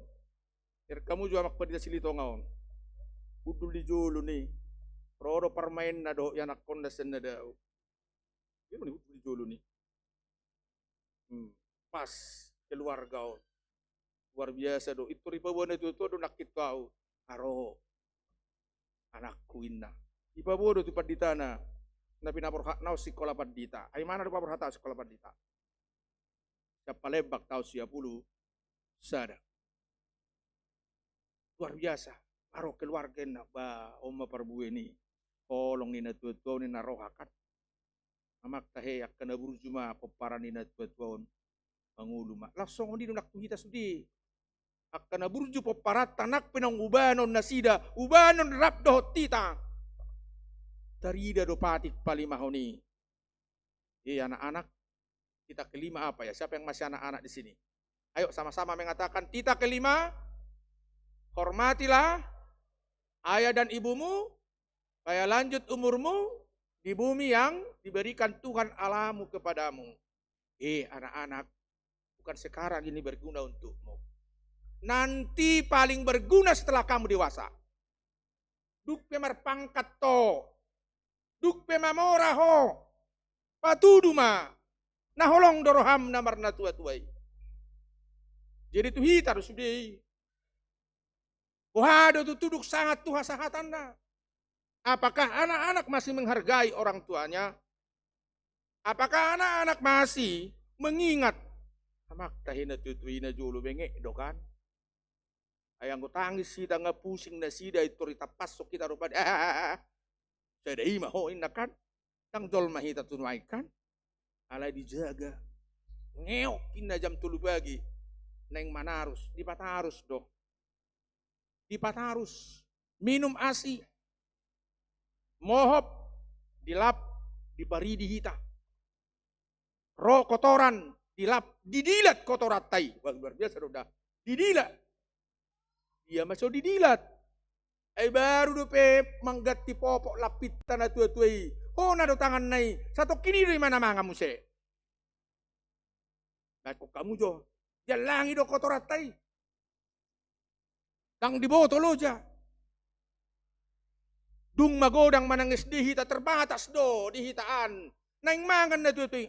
Kamu juga mak pada silito ngaon. Budul di jolo ni. Roro parmain na do yanak kon da sen na daw. Gimana budul di jolo ni? Pas keluarga. Luar biasa do. Itu ripabuan itu do nakit kau. Aro. Anakku inna. Ipabodo tu paditana. Na pinapurhat na sekolah padita. Ay mana do papurhata sekolah padita. Siapa lebak tau 10 sada. Luar biasa. Aro keluarga na ba oma parbuwe ni. Kolong ni na tuwa ni narohakat. Amak tahe akan burjuma peparan ni na tuwa mangulu ma. Langsung di nak tuhita sudi. Akan burju poparat tanak pinang ubanon nasida, ubanon rap dohot tita. Tarida do patik palimahoni. Anak-anak, kita kelima apa ya? Siapa yang masih anak-anak di sini? Ayo sama-sama mengatakan tita kelima, hormatilah ayah dan ibumu, supaya lanjut umurmu di bumi yang diberikan Tuhan Allahmu kepadamu. Anak-anak, bukan sekarang ini berguna untukmu. Nanti paling berguna setelah kamu dewasa. Duk pemar pangkat to, duk pemamora ho, patuduma, naholong doroham namar na tua-tuai. Jadi tu hita do sudei. Wahado tu tuduk sangat Tuhan sahatanna. Apakah anak-anak masih menghargai orang tuanya? Apakah anak-anak masih mengingat? Amak tahina tutuina julu bengek do kan? Ayang ko tangis sida nga pusing na sida ito rita pasok kita rupa. Saya dah ho inakan. Tang jol mahita tunai kan? Alay dijaga. Ngeok kina jam 3 pagi. Neng Manarus, di Patarus do. Di Patarus. Minum asi. Mohop. Dilap. Dibari dihita. Ro kotoran. Dilap. Didilat kotorat tai. Wah, luar biasa udah. Didilat. Dia masuk didilat. Baru do pe manggat ti popok lapit tanah tua-tuai. Na do tangan nai. Satu kini do mana manga muse. Kok kamu jo. Jalangi do kotorat tai. Dang diboto loja. Dung magodang manangis dihita terbatas do dihitaan. Naing mangan na tua-tuai.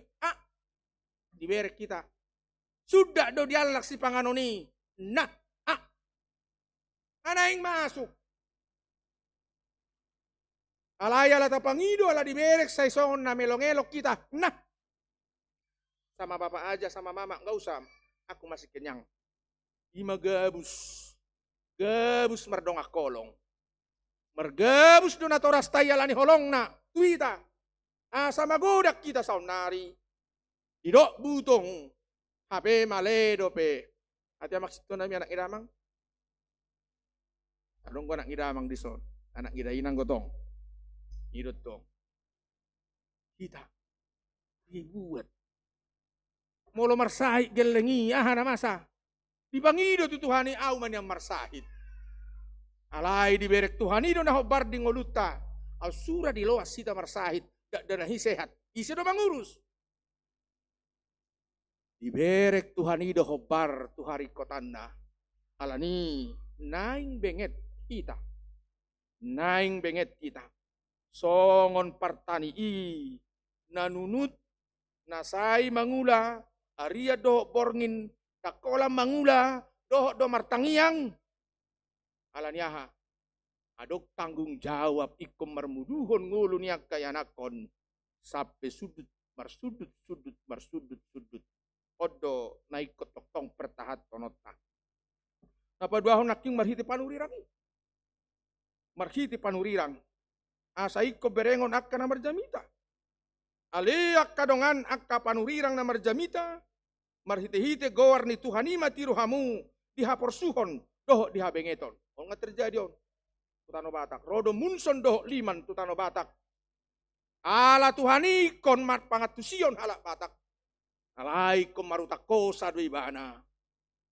Diberek kita. Sudah do dialak si panganoni. Nah. Anaing masuk. Alaya lata pangido ala diberek sa isong na melongelok kita. Nah. Sama bapak aja sama mama enggak usah. Aku masih kenyang. Ima gabus. Gabus merdongak kolong. Mergabus donatoras tayalani holong na. Tuita. Sama godak kita saunari. Didok butong. HP maledo pe. Hati maksud to nami anak iramang. Adong ko anak idamang dison, anak idainang gotong, idot tong. Kita, buat. Molo marsahit gelengi, na masa. Dibangido tu Tuhani auman yang marsahit. Alay diberek Tuhani do na hobar di ngoluta. Al sura di loas sita marsahit, danahi sehat. Isi do mangurus. Diberek Tuhani do hobar tuhari kotanna. Alani naing benget kita. Naing benget kita. Songon partani nanunut nasai mangula aria doh borngin kakola mangula doh do martangiang alaniaha adok tanggung jawab ikom marmuduhon ngulu niak kayanakon sampai sudut marsudut odo naik kotok pertahat tonota. Napa dua naking marhiti panurirang. Marhiti panurirang. Asai ko berengon akka na marjamita. Ali akka dongan akka panurirang na marjamita. Marhiti-hiti gowar ni Tuhanima tiruhamu. Dihaporsuhon doho dihabengeton. O nga terjadi on. Tutano batak. Rodo munson doho liman tutano batak. Ala Tuhani kon marpangatusion halak batak. Alay kon marutako sa duibana.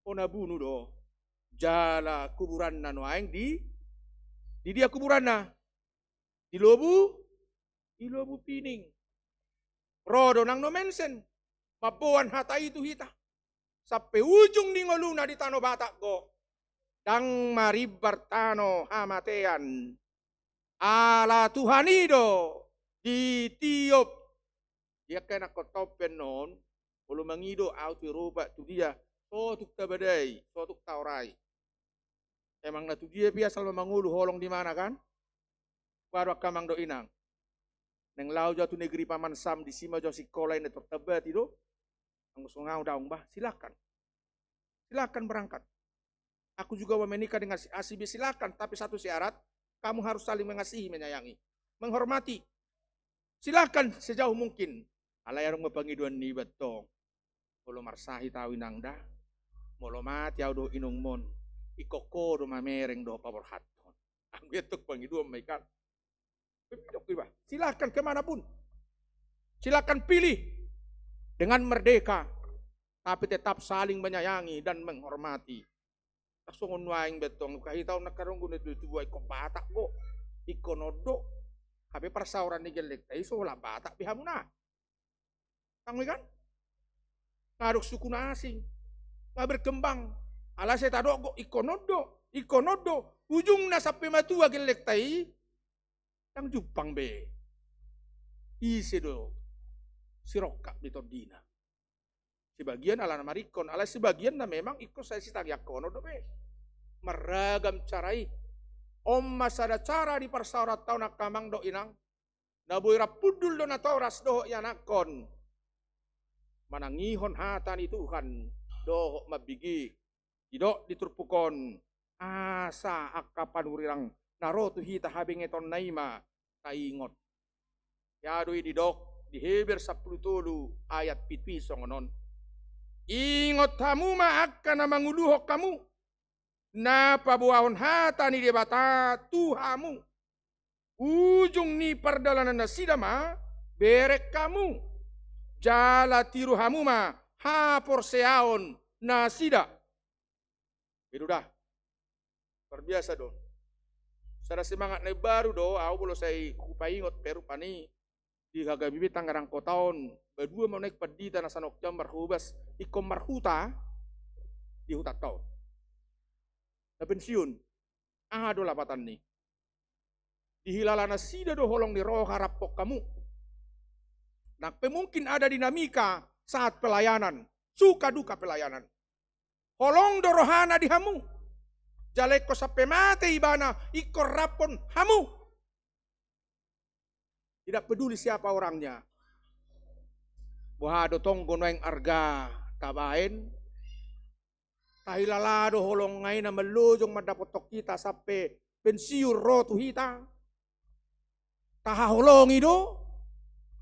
O nabunu do. Jala kuburan na noaeng di dia kuburan na di lobu pining rodo nang no mensen papuan hata itu hita sampai ujung di ngoluna di tano batak go dang maribar tano hamatean ala Tuhanido di tiop dia kena kotopen non ulu mangido auto roba tu dia sotuk tabadai sotuk taurai. Emang natu dia biasa mangulu holong di mana kan? Baru kamang do inang. Neng lau jatuh negeri paman sam di sima jauh sekolah ini tertebat itu. Ang sungau daung bah silakan. Silakan berangkat. Aku juga mau menikah dengan si Asibi silakan. Tapi satu syarat, kamu harus saling mengasihi, menyayangi. Menghormati. Silakan sejauh mungkin. Alayarong mapangiduan ni batong. Kalau marsahi tawin ang dah. Molo mati au do inung mon. Ikoko do mamereng do pabor haton. Ang betok pangidu maikan. Silakan kemanapun. Silakan pilih dengan merdeka. Tapi tetap saling menyayangi dan menghormati. Kasungun waing betong kahitaw nakarong gunit itu buay ko batak ko. Ikonodo. Tapi persauran ni gelek tayo so wala batak bihamu na. Tangwi kan? Ngadok suku na asing. Nga berkembang. Alas saya tado ko ikonodo. Ikonodo. Ujung na sa pimatua gelek tayo. Yang Jepang be. Isi do. Sirokak bitodina. Sebagian ala marikon, ala sebagian na memang ikut saya si tagyakono do be. Meragam carai. Om masada cara di persaurat tau nak kamang do inang. Naboy rapudul do na tauras do yanakon. Manangihon hatan itu kan do mabigi. Idok diturpukon. Asa akapan urirang narotu hita habing eton naima taingot. Yadoi didok di Heber 10 ayat pitwi songonon. Ingot kamu ma akan manguluhok kamu. Napa buahon hata ni debata tuhamu. Ujung ni perdalanan nasidama berek kamu. Jala tiru hamu ma hapor seaon nasida. Itu dah. Terbiasa dong. Sada semangat na baru do, aku belum saya kupaingot peru pani di Hagabibi Tangerang Kotaon. Berdua mau naik pedita na sanok jam marhubas ikom marhuta di hutat tau. Na pensiun, do lapatan ni. Dihilalana sida do holong ni roh harapok kamu. Nah, mungkin ada dinamika saat pelayanan, suka duka pelayanan. Holong do rohana di hamu. Jaleko sampai mati ibana ikor rapon hamu. Tidak peduli siapa orangnya. Buhado tonggo noeng arga tabain. Tahilalado holong ngay na melujong madapotok kita sampai pensiun rotu hita. Tahaholong itu.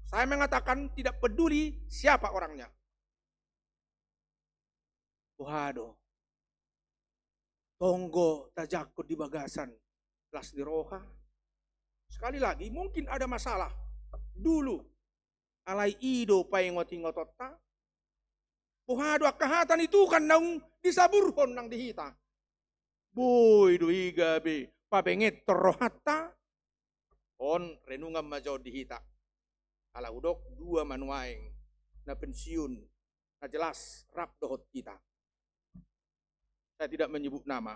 Saya mengatakan tidak peduli siapa orangnya. Buhado. Tonggo tajakut di bagasan. Las di roha. Sekali lagi mungkin ada masalah. Dulu. Alay ido pa yung ngotot-ta. Buhado akahatan itu kan nang disaburhon nang dihita. Boy doi gabi. Pabenget torohata. On renungan majo dihita. Ala udok dua manuaing. Na pensiun. Na jelas rap dohot kita. Saya tidak menyebut nama.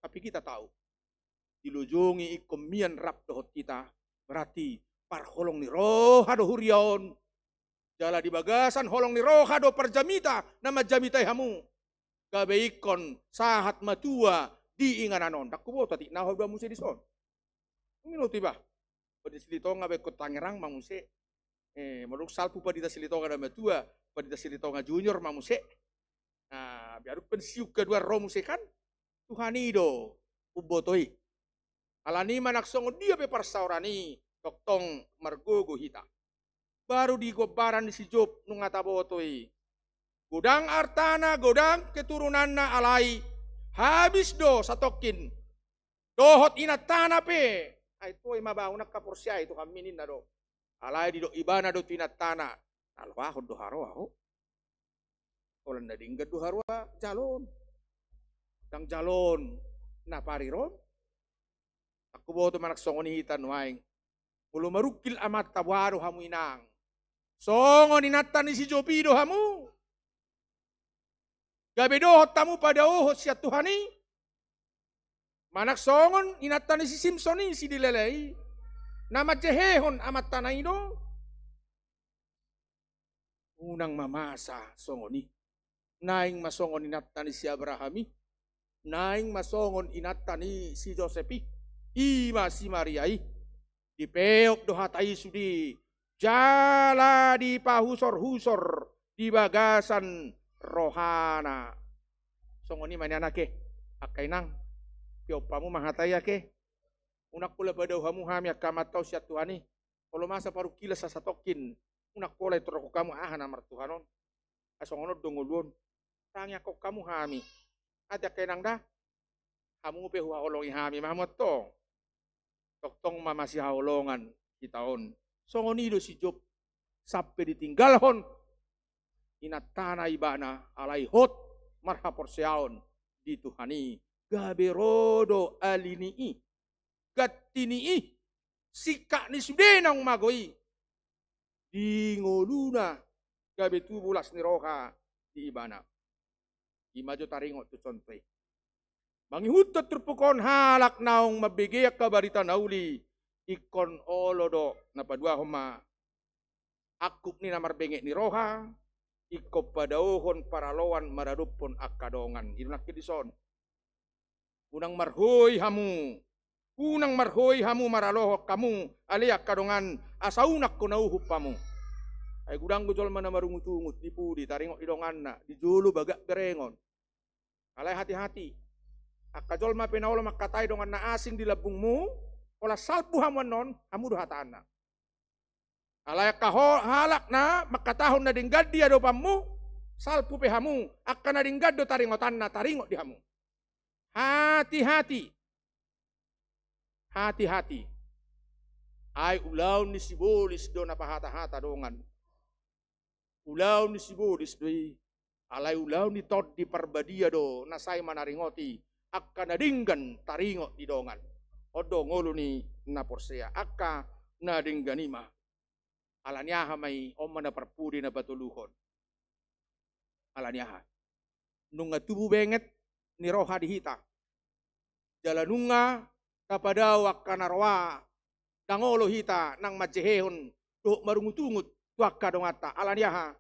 Tapi kita tahu. Dilujungi ikomian rap dohot kita. Berarti parholong ni roha do hurion. Jala di bagasan holong ni roha do perjamita. Nama jamitai hamu. Gabe ikon sahat matua di ingananon. Dakubo tadi naho dua muse dison. Ngino tiba. Pada silitonga be Tangerang mamuse. Menurut salpu pada silitonga da matua. Pada silitonga junior mamuse. Nah, biar pensiu kedua romuse kan. Tuhan ido. Ubotoi. Alani manaksong dia be parsaurani. Toktong margogo hita. Baru di gobaran di si Job nungata botoi. Godang artana, godang keturunan na alai. Habis do satokin. Dohot inatana pe. Ay to ay mabaho nagkaporsya ito kaminin na do. Alay di do ibana do tinatana. Alwahod do haro ako. Ulan na dinggad do haro jalon. Dang jalon na pariron. Ako boto manaksong hitan waing. Ulo marukil amat tabwaro hamu inang. Songon inatan ni si Jopido hamu. Gabe dohot tamu pada ohot siya Tuhani. Manak songon inatan ni si Simpson ni si dilelei. Nama jehehon amat tanay do. Unang mamasa songoni. Naing masongon inatan ni si Abrahami. Naing masongon inatan ni si Josepi. Ima si Mariai. Dipeok do hatai sudi. Jala di pahusor-husor. Di bagasan rohana. Songoni manana ke. Akay nang. Piopamu mahataya ke. Unak pula pada hamu hami akamatau siya Tuhani. Kalau masa paru kila sasatokin. Unak pula itu roko kamu ahana martuhanon. Asongonod dongolon. Tangya kok kamu hami. Ada kenang dah. Kamu pe huaolongi hami mahamot to. Toktong mamasi haolongan kitaon. Songonido si Job sampai ditinggalhon. Inatana ibana alai hot marhapor seaon dituhani. Gaberodo alinii. Gatinii. Sika ni sudenang magoi. Di ngoluna. Gabe tubulas ni roha di ibana. Imajo taringot tu contoh. Mangihutot terpukon halak naong mabigiyak kabarita nauli. Ikon olodo na padua homa. Akup ni namar bengek ni roha. Iko padauhon paralowan maradupon akadongan. Inunak kidison. Unang marhoy hamu. Unang marhoy hamu maralohok kamu. Aliak kadongan asaunak kunauhup pamu. Ay gudang gujol mana marungutungut. Dipudi taringok idongan na. Dijulu bagak berengon. Alay hati-hati. Akajol ma pinaulo makatay dongan na asing di labungmu, ola salpu hamuan non, hamu do hatana. Alay halak na makatahon na dinggad dia do pamu, salpu pe hamu, akka na dinggad do taringotan na taringot di hamu. Hati-hati. Hati-hati. Ay ulaw ni sibolis do na pahata-hata dongan. Ulaw ni sibolis do alay ulaw ni tod di parbadia do nasay manaringoti. Akka nadinggan taringot di dongan. Odo ngolo ni naporsea. Akka nadingganima. Alanyaha may om na parpudi na batuluhon. Alanyaha. Nung tubu benget ni roha dihita. Jalanunga kapadaw akka narwa. Dangolo hita nang majehehon. Do marungutungut. Tuaka dongata. Alanyaha.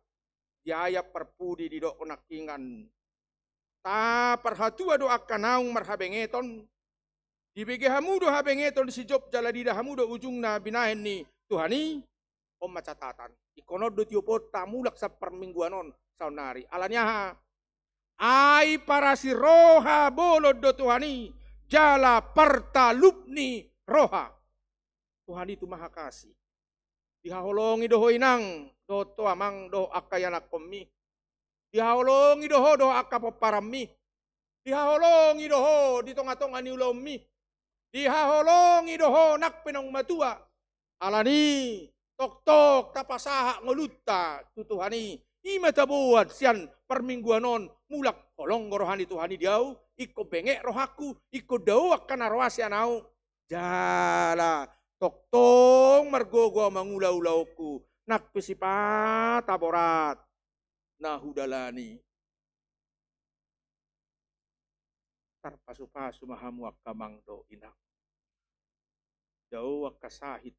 Yaya parpudi di do nakingan. Ta perhatua do akanaung marhabengeton. Dibege hamudo habengeton si Job jaladida hamudo ujung na binahen ni Tuhani. Om macatatan. Ikonod do tiupot tamulak sa permingguanon saunari. Alanyaha. Ay para si roha bolod do Tuhani. Jala partalupni roha. Tuhani itu maha kasih. Dihaholongi do hoinang. Do to amang do akayanak komi. Dihaolongi doho doho akapoparami. Dihaolongi doho di tonga-tonga ni ulomi. Dihaolongi doho nak penong matua. Alani tok-tok tapasaha ngoluta tutuhani. Ima tabuat sian permingguanon mulak holong rohani Tuhani diau. Iko bengek rohaku. Iko dawak kana rohasi anau. Jala tok-tok margogo mangulau-lauku. Nak pesipa taborat. Nahudalani tarpasu-pasu mahamu akamang do inak jauh akasahit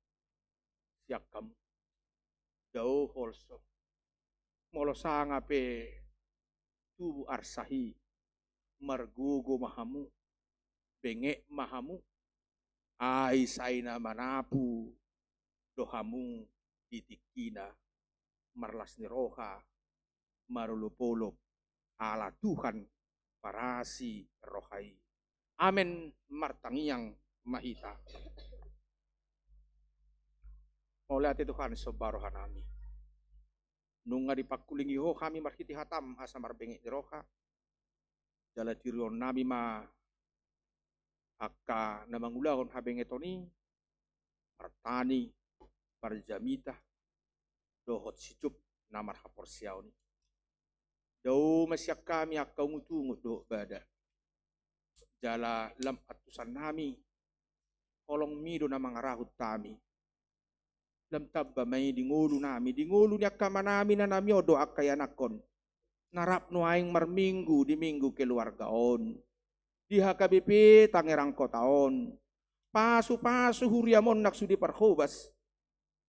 siak kamu jauh holso molosanga pe tubu arsahi margugo mahamu bengek mahamu ai saina manapu dohamu titikina marlas ni roha marulupolop ala Tuhan parasi rohai. Amen martangiang mahita. Oleh ati Tuhan sobarohan nami. Nunga dipakulingi ho kami marhiti hatam asa marbengik di roha. Jala tirion nami ma akka namangulahon habengetoni martani parjamita dohot sicup namar hapor siauni. Daw masyak kami akka ngutungut do bada. Jala lam atusan nami. Kolong mido na mga rahut tami. Lam tabba may dingulu nami. Dingulu niya kamanami na nami o do akayanakon. Narap no aing marminggu di minggu keluargaon. Diha kabipi tangerang kotaon. Pasu-pasu huriamon naksudi parhobas.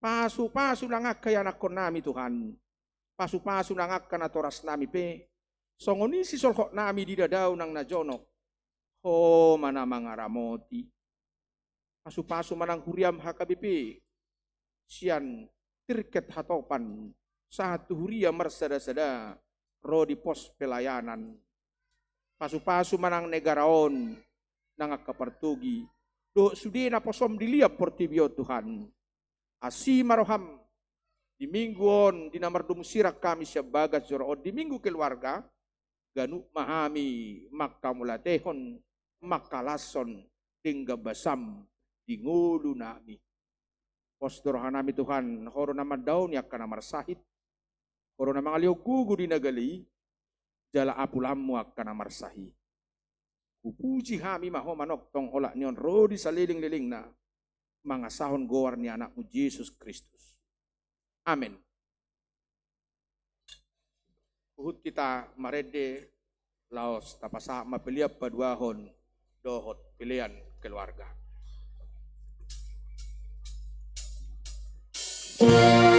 Pasu-pasu lang akayanakon nami Tuhan. Pasu-pasu nangakkan atoras nami pe. Songoni si solkok nami di dadaw ng najonok. Ho mana mangaramoti. Pasu-pasu manang huriam hakabipi. Sian tirket hatopan. Satu huriam marsada-sada. Rodi pos pelayanan. Pasu-pasu manang negaraon. Nangakapartugi. Do sudina posom diliap portibio Tuhan. Asi maroham. Di mingguon, di namardum sirak kami siya bagas joroon. Di minggu keluarga, Ganu mahami makamulatehon makalason tingga basam di ngulu nami. Postur hanami Tuhan, horo nama daun yak kana marsahit. Horo nama aliyo gugu di nagali, jala apulamu akkana marsahi. Upuji hami maho manok tong olak nion rodi saliling-liling na mga sahon gowar ni anakmu Yesus Kristus. Amin. Uhud kita marede laos tapasa mapiliap paduahon dohot pilihan keluarga. Amen.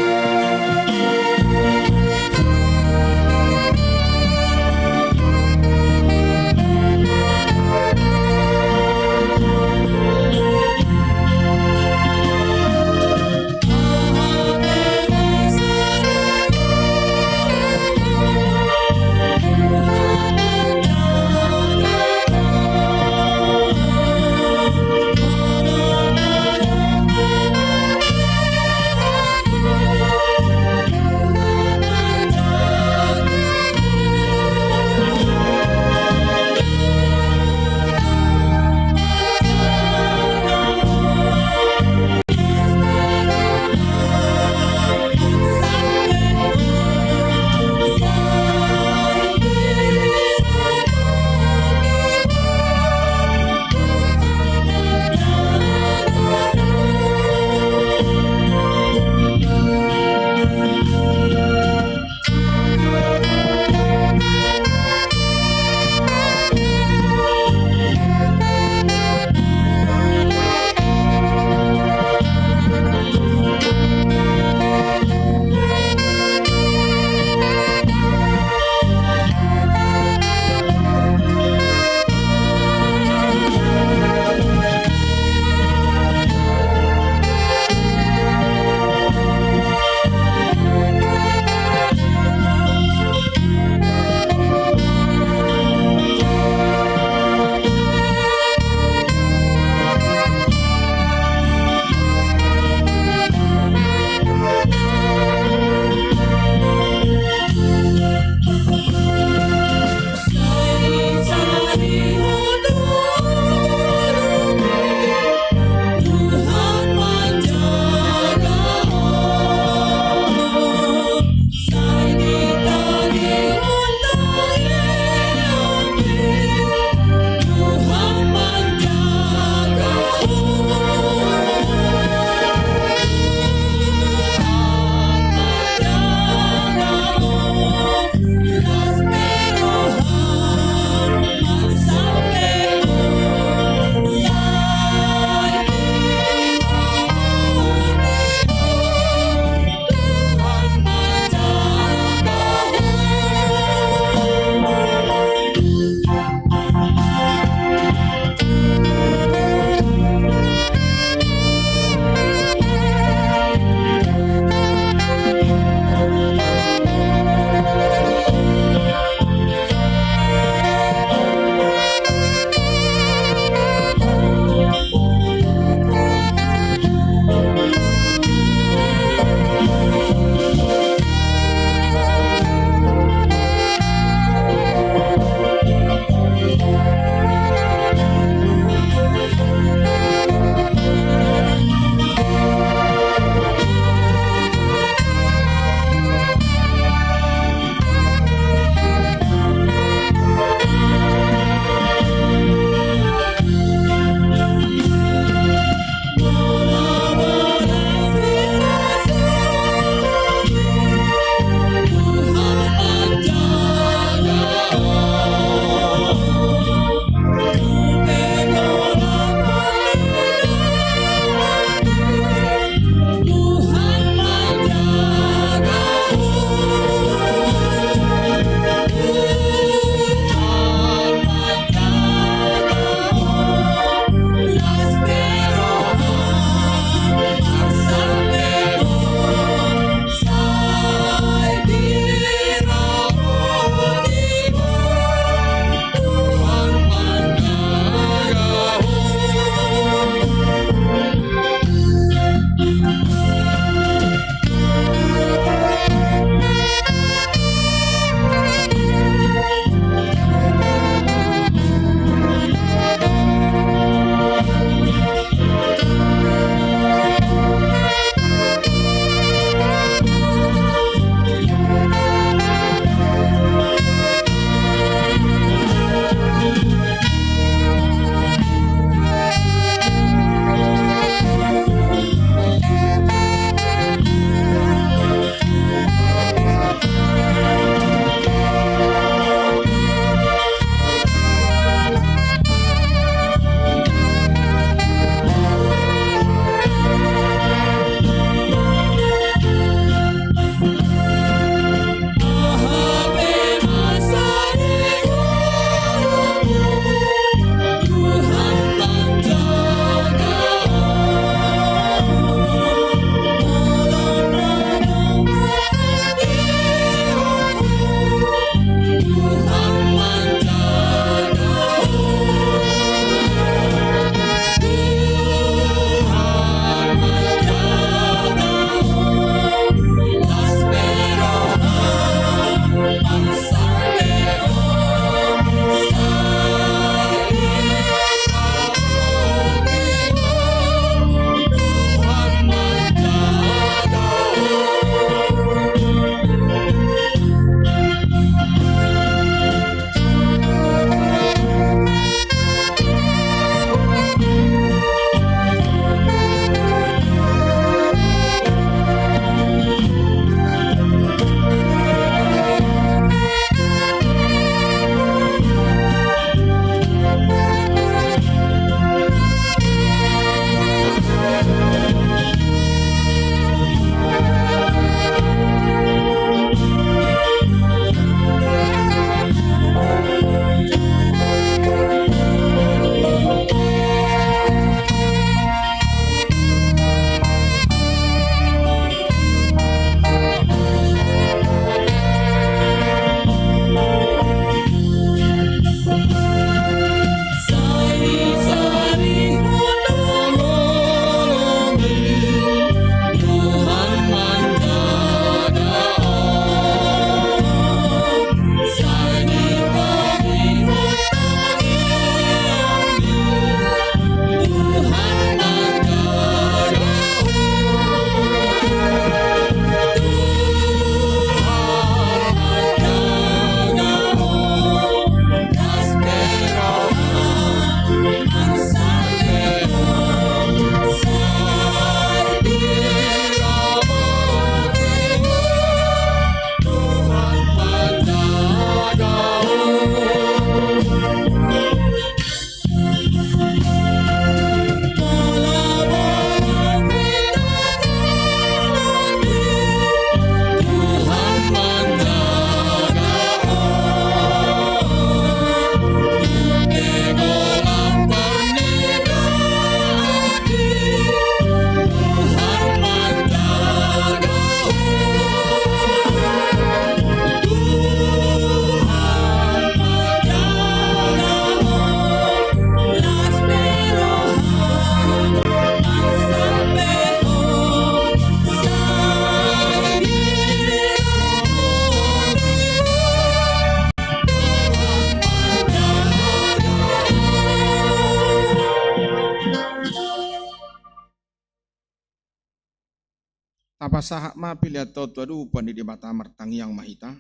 Apa sahak ma pilihat to adupan di bata martang yang mahita.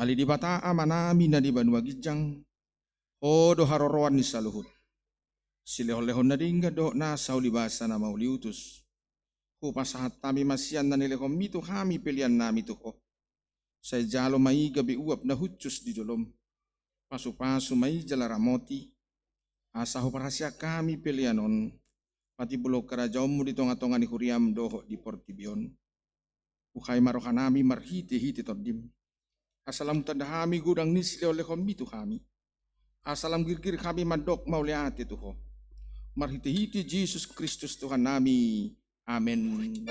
Ali di bata amanami na di banua gijang. O do haroroan ni saluhut. Silehon-lehon na dingga do na sauli basa na mauliutus. Kupasahat tami masian na nilehom mito kami pilihan nami tuho. Say jalo mai gabi uap na hutsus di jolom. Pasu-pasu mai jalaramoti. Asaho parasya kami pilihanon. Pati bulog karajaomu di tonga-tonga ni huriam doho di portibion. Ukay marokanami marhiti-hiti todim. Asalam tandahami gudang nisle oleh komitu kami. Asalam girgir kami mandok mauliati tuho. Marhiti-hiti Yesus Kristus Tuhan nami. Amin.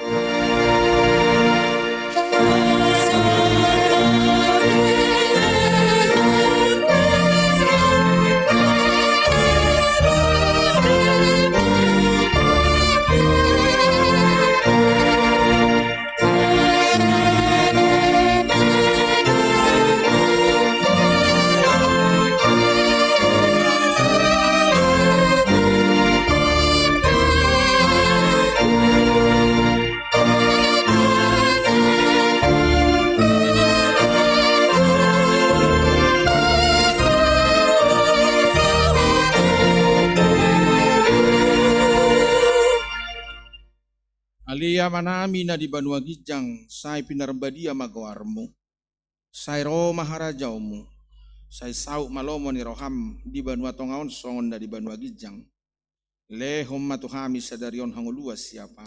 Alia manami na di banua gijang, say pinarbadia magawarmu, say ro maharajaumu, say sauk malomo ni roham di banua tongaon songon na di banua gijang, lehom matuhami sadarion hanguluas siapa.